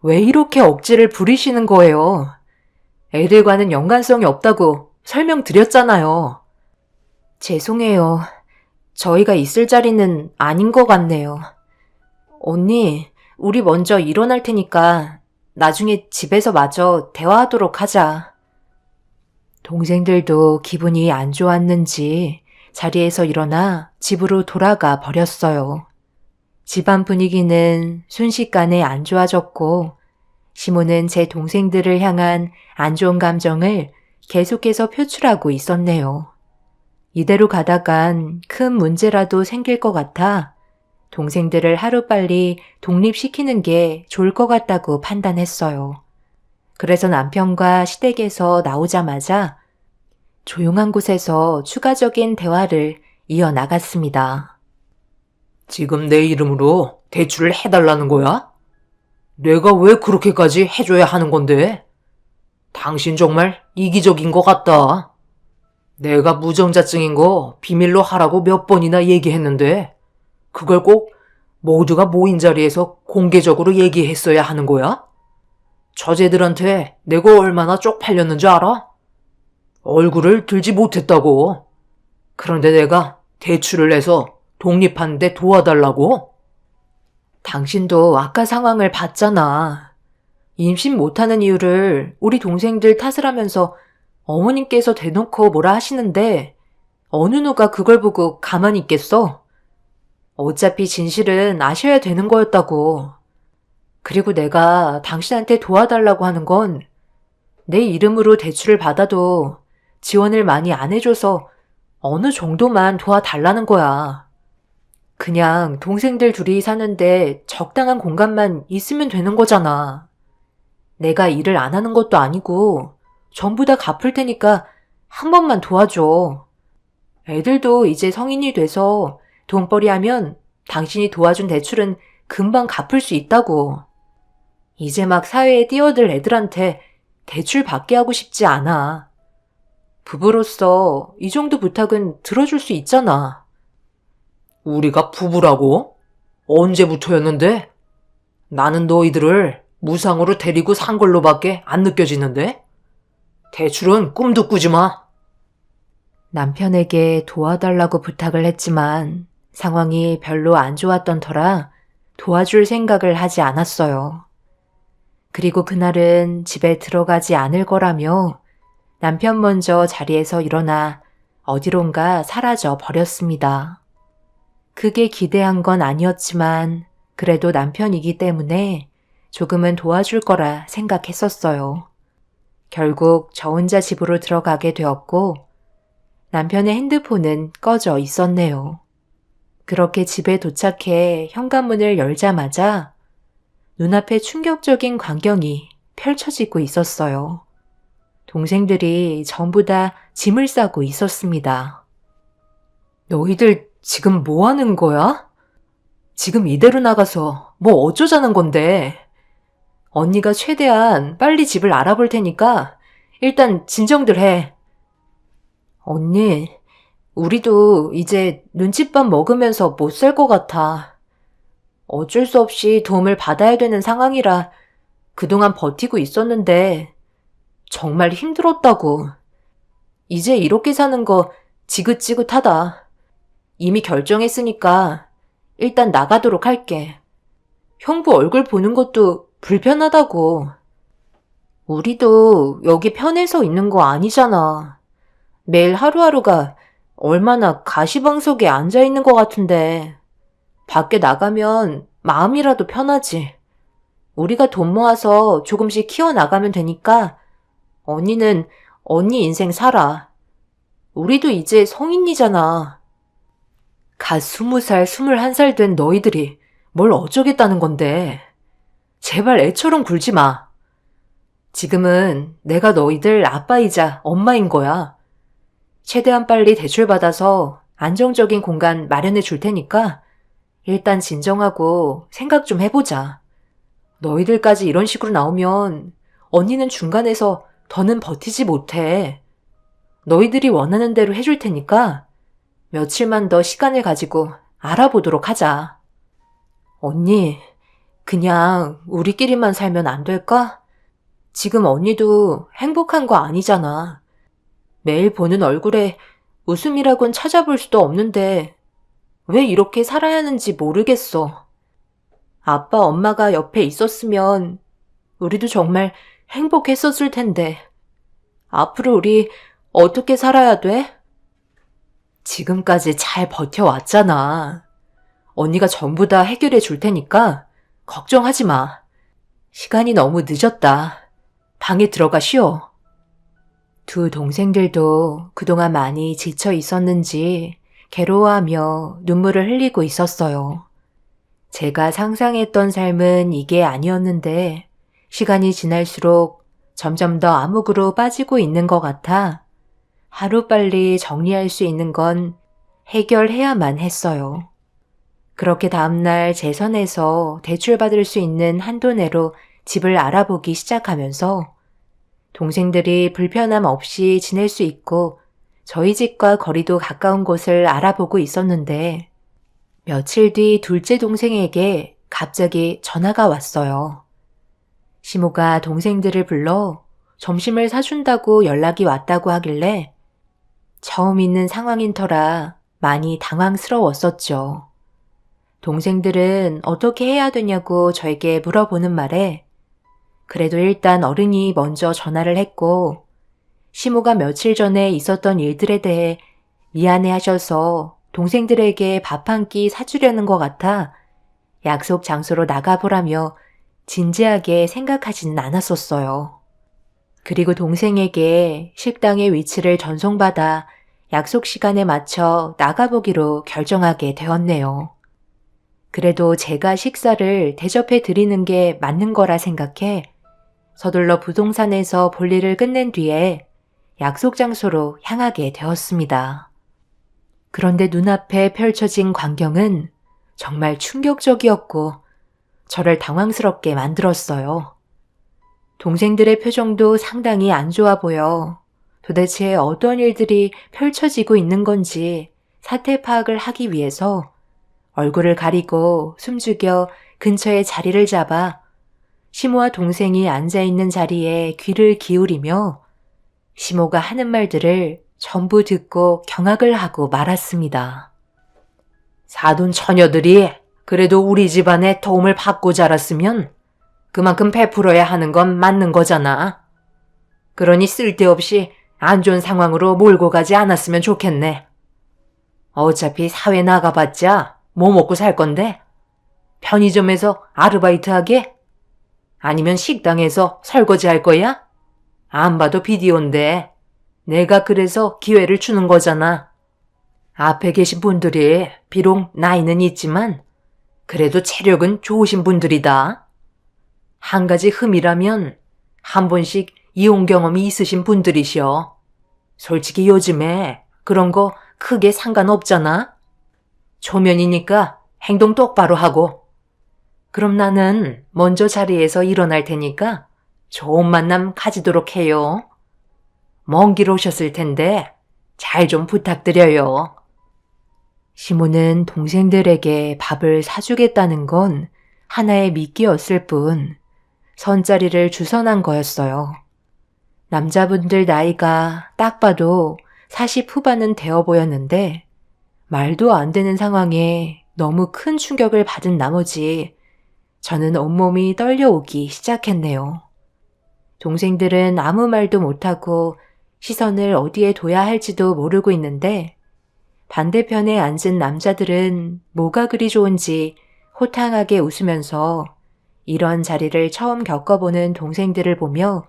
Speaker 3: 왜 이렇게 억지를 부리시는 거예요? 애들과는 연관성이 없다고 설명드렸잖아요. 죄송해요. 저희가 있을 자리는 아닌 것 같네요. 언니, 우리 먼저 일어날 테니까 나중에 집에서 마저 대화하도록 하자. 동생들도 기분이 안 좋았는지 자리에서 일어나 집으로 돌아가 버렸어요. 집안 분위기는 순식간에 안 좋아졌고
Speaker 2: 시몬은 제 동생들을 향한 안 좋은 감정을 계속해서 표출하고 있었네요. 이대로 가다간 큰 문제라도 생길 것 같아 동생들을 하루빨리 독립시키는 게 좋을 것 같다고 판단했어요. 그래서 남편과 시댁에서 나오자마자 조용한 곳에서 추가적인 대화를 이어나갔습니다.
Speaker 3: 지금 내 이름으로 대출을 해달라는 거야? 내가 왜 그렇게까지 해줘야 하는 건데? 당신 정말 이기적인 것 같다. 내가 무정자증인 거 비밀로 하라고 몇 번이나 얘기했는데 그걸 꼭 모두가 모인 자리에서 공개적으로 얘기했어야 하는 거야? 저쟤들한테 내가 얼마나 쪽팔렸는지 알아? 얼굴을 들지 못했다고. 그런데 내가 대출을 내서 독립하는데 도와달라고?
Speaker 2: 당신도 아까 상황을 봤잖아. 임신 못하는 이유를 우리 동생들 탓을 하면서 어머님께서 대놓고 뭐라 하시는데 어느 누가 그걸 보고 가만히 있겠어? 어차피 진실은 아셔야 되는 거였다고. 그리고 내가 당신한테 도와달라고 하는 건 내 이름으로 대출을 받아도 지원을 많이 안 해줘서 어느 정도만 도와달라는 거야. 그냥 동생들 둘이 사는데 적당한 공간만 있으면 되는 거잖아. 내가 일을 안 하는 것도 아니고 전부 다 갚을 테니까 한 번만 도와줘. 애들도 이제 성인이 돼서 돈벌이 하면 당신이 도와준 대출은 금방 갚을 수 있다고. 이제 막 사회에 뛰어들 애들한테 대출 받게 하고 싶지 않아. 부부로서 이 정도 부탁은 들어줄 수 있잖아.
Speaker 3: 우리가 부부라고? 언제부터였는데? 나는 너희들을 무상으로 데리고 산 걸로밖에 안 느껴지는데? 대출은 꿈도 꾸지 마.
Speaker 2: 남편에게 도와달라고 부탁을 했지만 상황이 별로 안 좋았던 터라 도와줄 생각을 하지 않았어요. 그리고 그날은 집에 들어가지 않을 거라며 남편 먼저 자리에서 일어나 어디론가 사라져 버렸습니다. 크게 기대한 건 아니었지만 그래도 남편이기 때문에 조금은 도와줄 거라 생각했었어요. 결국 저 혼자 집으로 들어가게 되었고 남편의 핸드폰은 꺼져 있었네요. 그렇게 집에 도착해 현관문을 열자마자 눈앞에 충격적인 광경이 펼쳐지고 있었어요. 동생들이 전부 다 짐을 싸고 있었습니다.
Speaker 1: 너희들 지금 뭐 하는 거야? 지금 이대로 나가서 뭐 어쩌자는 건데? 언니가 최대한 빨리 집을 알아볼 테니까 일단 진정들 해. 언니, 우리도 이제 눈칫밥 먹으면서 못 살 것 같아. 어쩔 수 없이 도움을 받아야 되는 상황이라 그동안 버티고 있었는데 정말 힘들었다고. 이제 이렇게 사는 거 지긋지긋하다. 이미 결정했으니까 일단 나가도록 할게. 형부 얼굴 보는 것도 불편하다고. 우리도 여기 편해서 있는 거 아니잖아. 매일 하루하루가 얼마나 가시방석에 앉아 있는 것 같은데. 밖에 나가면 마음이라도 편하지. 우리가 돈 모아서 조금씩 키워나가면 되니까 언니는 언니 인생 살아. 우리도 이제 성인이잖아. 갓 20살, 21살 된 너희들이 뭘 어쩌겠다는 건데. 제발 애처럼 굴지 마. 지금은 내가 너희들 아빠이자 엄마인 거야. 최대한 빨리 대출받아서 안정적인 공간 마련해 줄 테니까 일단 진정하고 생각 좀 해보자. 너희들까지 이런 식으로 나오면 언니는 중간에서 더는 버티지 못해. 너희들이 원하는 대로 해줄 테니까 며칠만 더 시간을 가지고 알아보도록 하자. 언니, 그냥 우리끼리만 살면 안 될까? 지금 언니도 행복한 거 아니잖아. 매일 보는 얼굴에 웃음이라곤 찾아볼 수도 없는데 왜 이렇게 살아야 하는지 모르겠어. 아빠, 엄마가 옆에 있었으면 우리도 정말 행복했었을 텐데. 앞으로 우리 어떻게 살아야 돼? 지금까지 잘 버텨왔잖아. 언니가 전부 다 해결해 줄 테니까 걱정하지 마.
Speaker 2: 시간이 너무 늦었다. 방에 들어가 쉬어. 두 동생들도 그동안 많이 지쳐 있었는지 괴로워하며 눈물을 흘리고 있었어요. 제가 상상했던 삶은 이게 아니었는데 시간이 지날수록 점점 더 암흑으로 빠지고 있는 것 같아 하루빨리 정리할 수 있는 건 해결해야만 했어요. 그렇게 다음날 제 선에서 대출받을 수 있는 한도 내로 집을 알아보기 시작하면서 동생들이 불편함 없이 지낼 수 있고 저희 집과 거리도 가까운 곳을 알아보고 있었는데 며칠 뒤 둘째 동생에게 갑자기 전화가 왔어요. 시모가 동생들을 불러 점심을 사준다고 연락이 왔다고 하길래 처음 있는 상황인 터라 많이 당황스러웠었죠. 동생들은 어떻게 해야 되냐고 저에게 물어보는 말에 그래도 일단 어른이 먼저 전화를 했고 시모가 며칠 전에 있었던 일들에 대해 미안해 하셔서 동생들에게 밥 한 끼 사주려는 것 같아 약속 장소로 나가보라며 진지하게 생각하지는 않았었어요. 그리고 동생에게 식당의 위치를 전송받아 약속 시간에 맞춰 나가보기로 결정하게 되었네요. 그래도 제가 식사를 대접해 드리는 게 맞는 거라 생각해 서둘러 부동산에서 볼일을 끝낸 뒤에 약속 장소로 향하게 되었습니다. 그런데 눈앞에 펼쳐진 광경은 정말 충격적이었고 저를 당황스럽게 만들었어요. 동생들의 표정도 상당히 안 좋아 보여 도대체 어떤 일들이 펼쳐지고 있는 건지 사태 파악을 하기 위해서 얼굴을 가리고 숨죽여 근처에 자리를 잡아 시모와 동생이 앉아있는 자리에 귀를 기울이며 시모가 하는 말들을 전부 듣고 경악을 하고 말았습니다.
Speaker 3: 사돈 처녀들이 그래도 우리 집안에 도움을 받고 자랐으면 그만큼 베풀어야 하는 건 맞는 거잖아. 그러니 쓸데없이 안 좋은 상황으로 몰고 가지 않았으면 좋겠네. 어차피 사회 나가봤자 뭐 먹고 살 건데? 편의점에서 아르바이트 하게? 아니면 식당에서 설거지 할 거야? 안 봐도 비디오인데 내가 그래서 기회를 주는 거잖아. 앞에 계신 분들이 비록 나이는 있지만 그래도 체력은 좋으신 분들이다. 한 가지 흠이라면 한 번씩 이혼 경험이 있으신 분들이셔. 솔직히 요즘에 그런 거 크게 상관없잖아. 초면이니까 행동 똑바로 하고. 그럼 나는 먼저 자리에서 일어날 테니까 좋은 만남 가지도록 해요. 먼 길 오셨을 텐데 잘 좀 부탁드려요.
Speaker 2: 시모는 동생들에게 밥을 사주겠다는 건 하나의 미끼였을 뿐 선자리를 주선한 거였어요. 남자분들 나이가 딱 봐도 40 후반은 되어 보였는데 말도 안 되는 상황에 너무 큰 충격을 받은 나머지 저는 온몸이 떨려오기 시작했네요. 동생들은 아무 말도 못하고 시선을 어디에 둬야 할지도 모르고 있는데 반대편에 앉은 남자들은 뭐가 그리 좋은지 호탕하게 웃으면서 이런 자리를 처음 겪어보는 동생들을 보며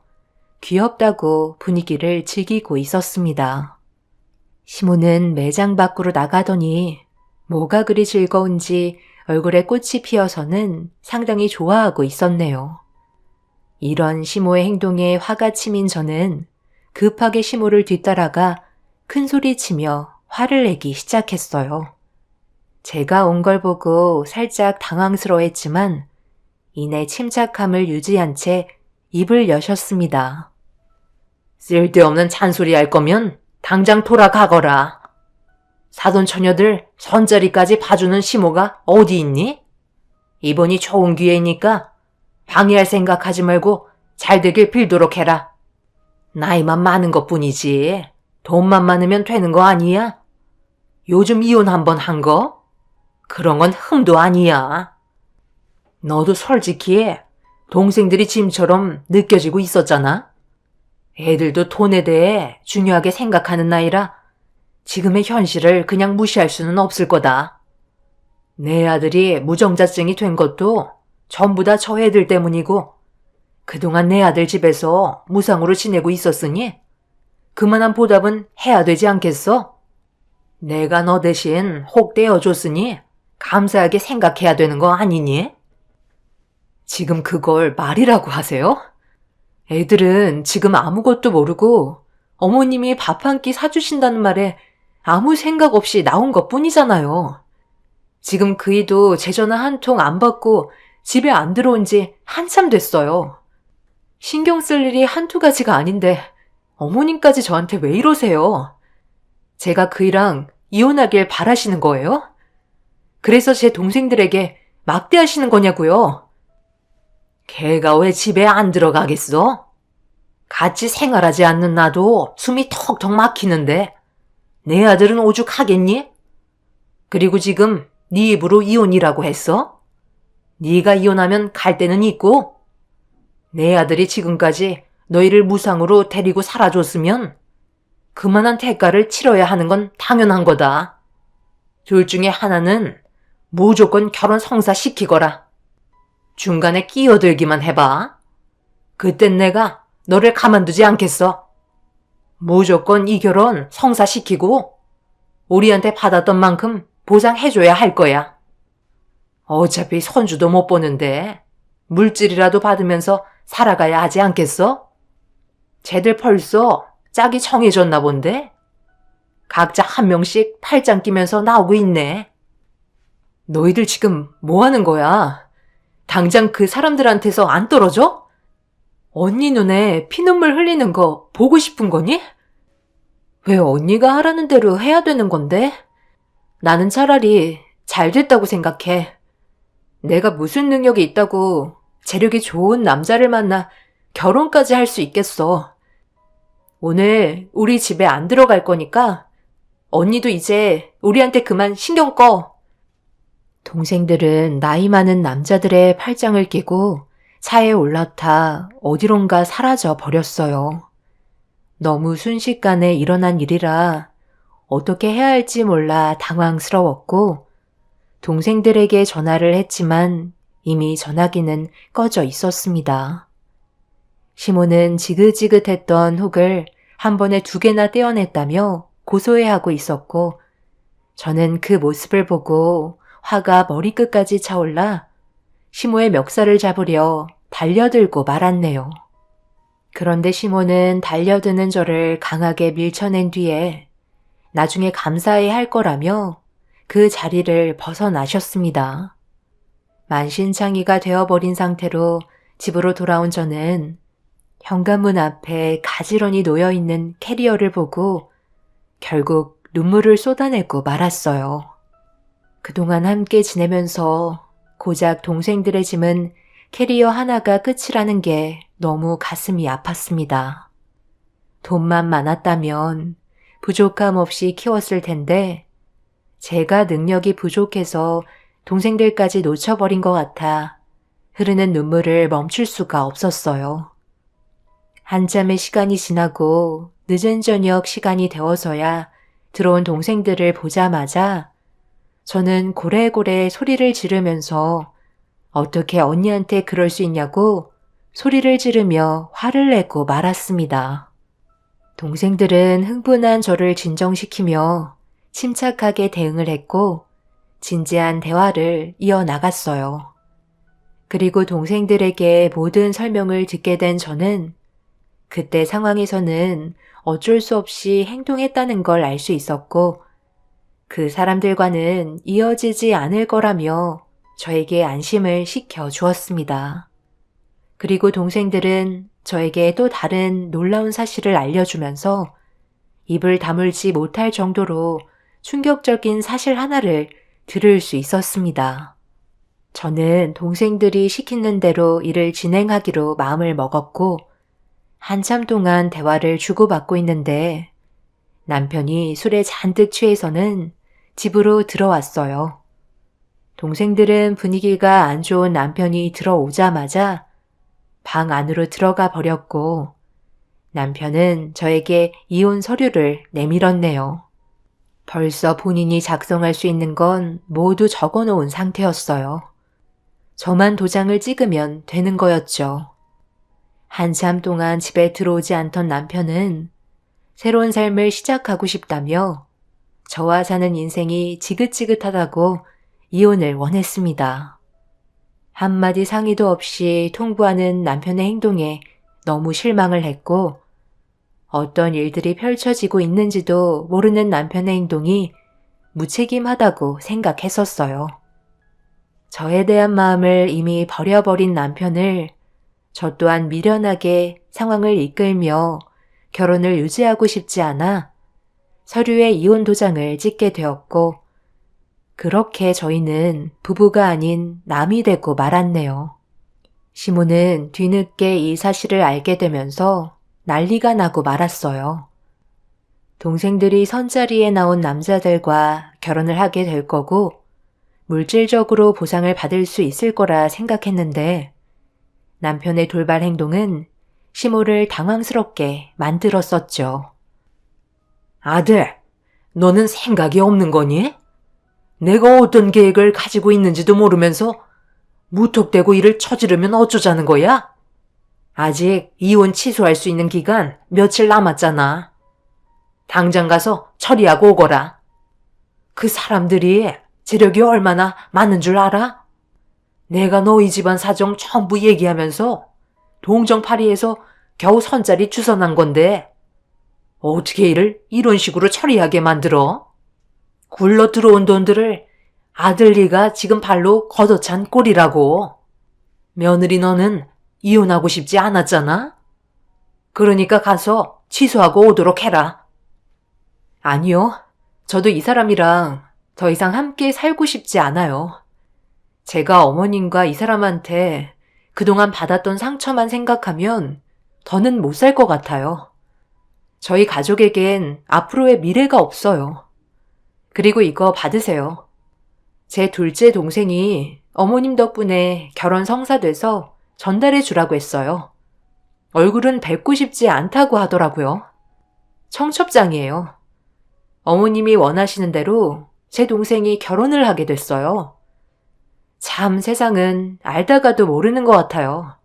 Speaker 2: 귀엽다고 분위기를 즐기고 있었습니다. 시모는 매장 밖으로 나가더니 뭐가 그리 즐거운지 얼굴에 꽃이 피어서는 상당히 좋아하고 있었네요. 이런 시모의 행동에 화가 치민 저는 급하게 시모를 뒤따라가 큰 소리치며 화를 내기 시작했어요. 제가 온 걸 보고 살짝 당황스러워했지만 이내 침착함을 유지한 채 입을 여셨습니다.
Speaker 3: 쓸데없는 잔소리 할 거면 당장 돌아가거라. 사돈 처녀들 선자리까지 봐주는 시모가 어디 있니? 이번이 좋은 기회니까 방해할 생각하지 말고 잘 되길 빌도록 해라. 나이만 많은 것뿐이지 돈만 많으면 되는 거 아니야? 요즘 이혼 한 번 한 거? 그런 건 흠도 아니야. 너도 솔직히 동생들이 짐처럼 느껴지고 있었잖아. 애들도 돈에 대해 중요하게 생각하는 나이라 지금의 현실을 그냥 무시할 수는 없을 거다. 내 아들이 무정자증이 된 것도 전부 다 저 애들 때문이고
Speaker 1: 그동안 내 아들 집에서 무상으로 지내고 있었으니 그만한 보답은 해야 되지 않겠어? 내가 너 대신 혹 떼어줬으니 감사하게 생각해야 되는 거 아니니? 지금 그걸 말이라고 하세요? 애들은 지금 아무것도 모르고 어머님이 밥 한 끼 사주신다는 말에 아무 생각 없이 나온 것 뿐이잖아요. 지금 그이도 제 전화 한 통 안 받고 집에 안 들어온 지 한참 됐어요. 신경 쓸 일이 한두 가지가 아닌데 어머님까지 저한테 왜 이러세요? 제가 그이랑 이혼하길 바라시는 거예요? 그래서 제 동생들에게 막대하시는 거냐고요? 걔가 왜 집에 안 들어가겠어? 같이 생활하지 않는 나도 숨이 턱턱 막히는데 내 아들은 오죽하겠니? 그리고 지금 네 입으로 이혼이라고 했어? 네가 이혼하면 갈 데는 있고? 내 아들이 지금까지 너희를 무상으로 데리고 살아줬으면 그만한 대가를 치러야 하는 건 당연한 거다. 둘 중에 하나는 무조건 결혼 성사시키거라. 중간에 끼어들기만 해봐. 그땐 내가 너를 가만두지 않겠어. 무조건 이 결혼 성사시키고 우리한테 받았던 만큼 보상해줘야 할 거야. 어차피 손주도 못 보는데 물질이라도 받으면서 살아가야 하지 않겠어? 쟤들 벌써 짝이 정해졌나 본데? 각자 한 명씩 팔짱 끼면서 나오고 있네. 너희들 지금 뭐 하는 거야? 당장 그 사람들한테서 안 떨어져? 언니 눈에 피눈물 흘리는 거 보고 싶은 거니? 왜 언니가 하라는 대로 해야 되는 건데? 나는 차라리 잘 됐다고 생각해. 내가 무슨 능력이 있다고 재력이 좋은 남자를 만나 결혼까지 할 수 있겠어. 오늘 우리 집에 안 들어갈 거니까 언니도 이제 우리한테 그만 신경 꺼.
Speaker 2: 동생들은 나이 많은 남자들의 팔짱을 끼고 차에 올라타 어디론가 사라져 버렸어요. 너무 순식간에 일어난 일이라 어떻게 해야 할지 몰라 당황스러웠고 동생들에게 전화를 했지만 이미 전화기는 꺼져 있었습니다. 시몬은 지긋지긋했던 혹을 한 번에 2개나 떼어냈다며 고소해하고 있었고 저는 그 모습을 보고 화가 머리끝까지 차올라 시모의 멱살을 잡으려 달려들고 말았네요. 그런데 시모는 달려드는 저를 강하게 밀쳐낸 뒤에 나중에 감사해 할 거라며 그 자리를 벗어나셨습니다. 만신창이가 되어버린 상태로 집으로 돌아온 저는 현관문 앞에 가지런히 놓여있는 캐리어를 보고 결국 눈물을 쏟아내고 말았어요. 그동안 함께 지내면서 고작 동생들의 짐은 캐리어 하나가 끝이라는 게 너무 가슴이 아팠습니다. 돈만 많았다면 부족함 없이 키웠을 텐데 제가 능력이 부족해서 동생들까지 놓쳐버린 것 같아 흐르는 눈물을 멈출 수가 없었어요. 한참의 시간이 지나고 늦은 저녁 시간이 되어서야 들어온 동생들을 보자마자 저는 고래고래 소리를 지르면서 어떻게 언니한테 그럴 수 있냐고 소리를 지르며 화를 내고 말았습니다. 동생들은 흥분한 저를 진정시키며 침착하게 대응을 했고 진지한 대화를 이어나갔어요. 그리고 동생들에게 모든 설명을 듣게 된 저는 그때 상황에서는 어쩔 수 없이 행동했다는 걸 알 수 있었고 그 사람들과는 이어지지 않을 거라며 저에게 안심을 시켜 주었습니다. 그리고 동생들은 저에게 또 다른 놀라운 사실을 알려주면서 입을 다물지 못할 정도로 충격적인 사실 하나를 들을 수 있었습니다. 저는 동생들이 시키는 대로 일을 진행하기로 마음을 먹었고 한참 동안 대화를 주고받고 있는데 남편이 술에 잔뜩 취해서는 집으로 들어왔어요. 동생들은 분위기가 안 좋은 남편이 들어오자마자 방 안으로 들어가 버렸고 남편은 저에게 이혼 서류를 내밀었네요. 벌써 본인이 작성할 수 있는 건 모두 적어놓은 상태였어요. 저만 도장을 찍으면 되는 거였죠. 한참 동안 집에 들어오지 않던 남편은 새로운 삶을 시작하고 싶다며 저와 사는 인생이 지긋지긋하다고 이혼을 원했습니다. 한마디 상의도 없이 통보하는 남편의 행동에 너무 실망을 했고 어떤 일들이 펼쳐지고 있는지도 모르는 남편의 행동이 무책임하다고 생각했었어요. 저에 대한 마음을 이미 버려버린 남편을 저 또한 미련하게 상황을 이끌며 결혼을 유지하고 싶지 않아 서류에 이혼 도장을 찍게 되었고 그렇게 저희는 부부가 아닌 남이 되고 말았네요. 시모는 뒤늦게 이 사실을 알게 되면서 난리가 나고 말았어요. 동생들이 선자리에 나온 남자들과 결혼을 하게 될 거고 물질적으로 보상을 받을 수 있을 거라 생각했는데 남편의 돌발 행동은 시모를 당황스럽게 만들었었죠.
Speaker 3: 아들, 너는 생각이 없는 거니? 내가 어떤 계획을 가지고 있는지도 모르면서 무턱대고 일을 저지르면 어쩌자는 거야? 아직 이혼 취소할 수 있는 기간 며칠 남았잖아. 당장 가서 처리하고 오거라. 그 사람들이 재력이 얼마나 많은 줄 알아? 내가 너희 집안 사정 전부 얘기하면서 동정파리에서 겨우 선자리 주선한 건데 어떻게 일을 이런 식으로 처리하게 만들어? 굴러 들어온 돈들을 아들리가 지금 발로 걷어찬 꼴이라고. 며느리 너는 이혼하고 싶지 않았잖아? 그러니까 가서 취소하고 오도록 해라.
Speaker 1: 아니요. 저도 이 사람이랑 더 이상 함께 살고 싶지 않아요. 제가 어머님과 이 사람한테 그동안 받았던 상처만 생각하면 더는 못 살 것 같아요. 저희 가족에겐 앞으로의 미래가 없어요. 그리고 이거 받으세요. 제 둘째 동생이 어머님 덕분에 결혼 성사돼서 전달해 주라고 했어요. 얼굴은 뵙고 싶지 않다고 하더라고요. 청첩장이에요. 어머님이 원하시는 대로 제 동생이 결혼을 하게 됐어요. 참 세상은 알다가도 모르는 것 같아요.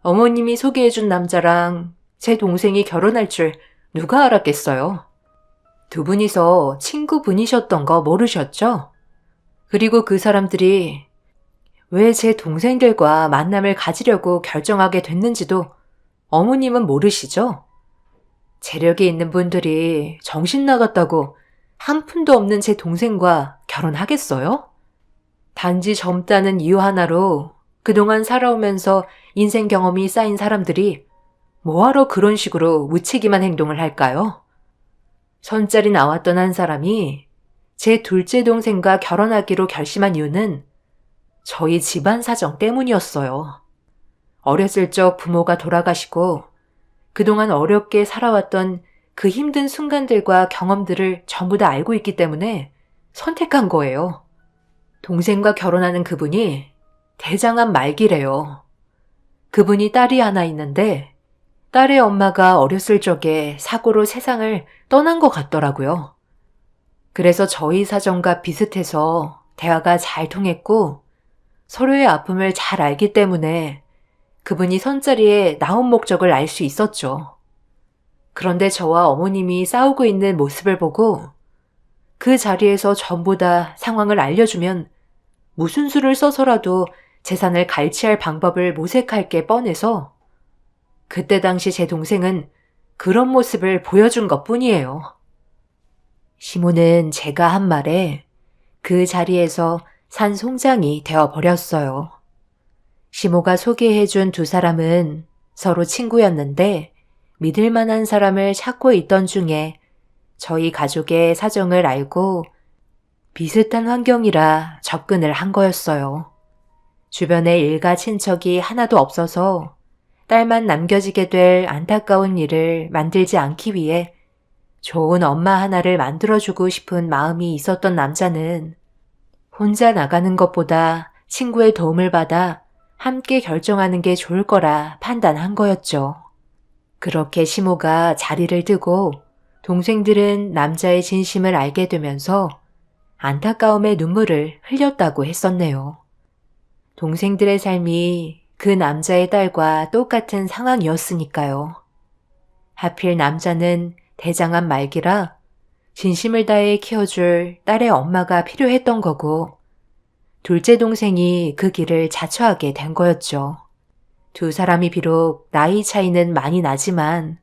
Speaker 1: 어머님이 소개해준 남자랑 제 동생이 결혼할 줄 누가 알았겠어요. 두 분이서 친구분이셨던 거 모르셨죠? 그리고 그 사람들이 왜 제 동생들과 만남을 가지려고 결정하게 됐는지도 어머님은 모르시죠? 재력이 있는 분들이 정신 나갔다고 한 푼도 없는 제 동생과 결혼하겠어요? 단지 젊다는 이유 하나로 그동안 살아오면서 인생 경험이 쌓인 사람들이 뭐하러 그런 식으로 무책임한 행동을 할까요? 선자리 나왔던 한 사람이 제 둘째 동생과 결혼하기로 결심한 이유는 저희 집안 사정 때문이었어요. 어렸을 적 부모가 돌아가시고 그동안 어렵게 살아왔던 그 힘든 순간들과 경험들을 전부 다 알고 있기 때문에 선택한 거예요. 동생과 결혼하는 그분이 대장암 말기래요. 그분이 딸이 하나 있는데 딸의 엄마가 어렸을 적에 사고로 세상을 떠난 것 같더라고요. 그래서 저희 사정과 비슷해서 대화가 잘 통했고 서로의 아픔을 잘 알기 때문에 그분이 선자리에 나온 목적을 알 수 있었죠. 그런데 저와 어머님이 싸우고 있는 모습을 보고 그 자리에서 전부 다 상황을 알려주면 무슨 수를 써서라도 재산을 갈취할 방법을 모색할 게 뻔해서 그때 당시 제 동생은 그런 모습을 보여준 것 뿐이에요.
Speaker 2: 시모는 제가 한 말에 그 자리에서 산송장이 되어버렸어요. 시모가 소개해준 두 사람은 서로 친구였는데 믿을 만한 사람을 찾고 있던 중에 저희 가족의 사정을 알고 비슷한 환경이라 접근을 한 거였어요. 주변에 일가 친척이 하나도 없어서 딸만 남겨지게 될 안타까운 일을 만들지 않기 위해 좋은 엄마 하나를 만들어주고 싶은 마음이 있었던 남자는 혼자 나가는 것보다 친구의 도움을 받아 함께 결정하는 게 좋을 거라 판단한 거였죠. 그렇게 시모가 자리를 뜨고 동생들은 남자의 진심을 알게 되면서 안타까움의 눈물을 흘렸다고 했었네요. 동생들의 삶이 그 남자의 딸과 똑같은 상황이었으니까요. 하필 남자는 대장암 말기라 진심을 다해 키워줄 딸의 엄마가 필요했던 거고, 둘째 동생이 그 길을 자처하게 된 거였죠. 두 사람이 비록 나이 차이는 많이 나지만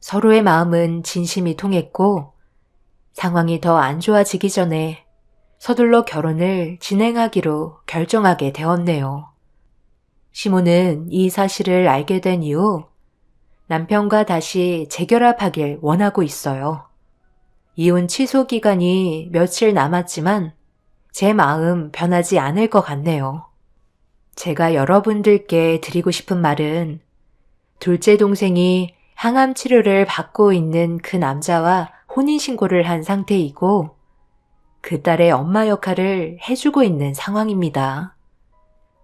Speaker 2: 서로의 마음은 진심이 통했고, 상황이 더 안 좋아지기 전에 서둘러 결혼을 진행하기로 결정하게 되었네요. 시모는 이 사실을 알게 된 이후 남편과 다시 재결합하길 원하고 있어요. 이혼 취소 기간이 며칠 남았지만 제 마음 변하지 않을 것 같네요. 제가 여러분들께 드리고 싶은 말은, 둘째 동생이 항암 치료를 받고 있는 그 남자와 혼인신고를 한 상태이고, 그 딸의 엄마 역할을 해주고 있는 상황입니다.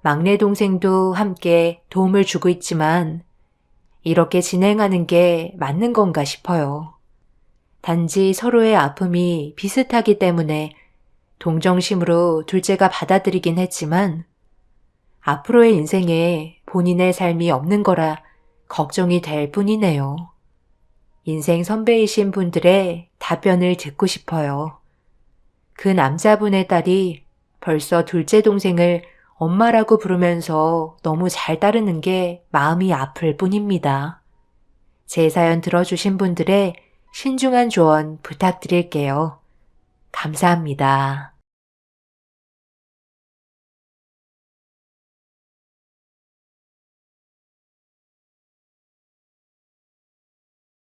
Speaker 2: 막내 동생도 함께 도움을 주고 있지만 이렇게 진행하는 게 맞는 건가 싶어요. 단지 서로의 아픔이 비슷하기 때문에 동정심으로 둘째가 받아들이긴 했지만 앞으로의 인생에 본인의 삶이 없는 거라 걱정이 될 뿐이네요. 인생 선배이신 분들의 답변을 듣고 싶어요. 그 남자분의 딸이 벌써 둘째 동생을 엄마라고 부르면서 너무 잘 따르는 게 마음이 아플 뿐입니다. 제 사연 들어주신 분들의 신중한 조언 부탁드릴게요. 감사합니다.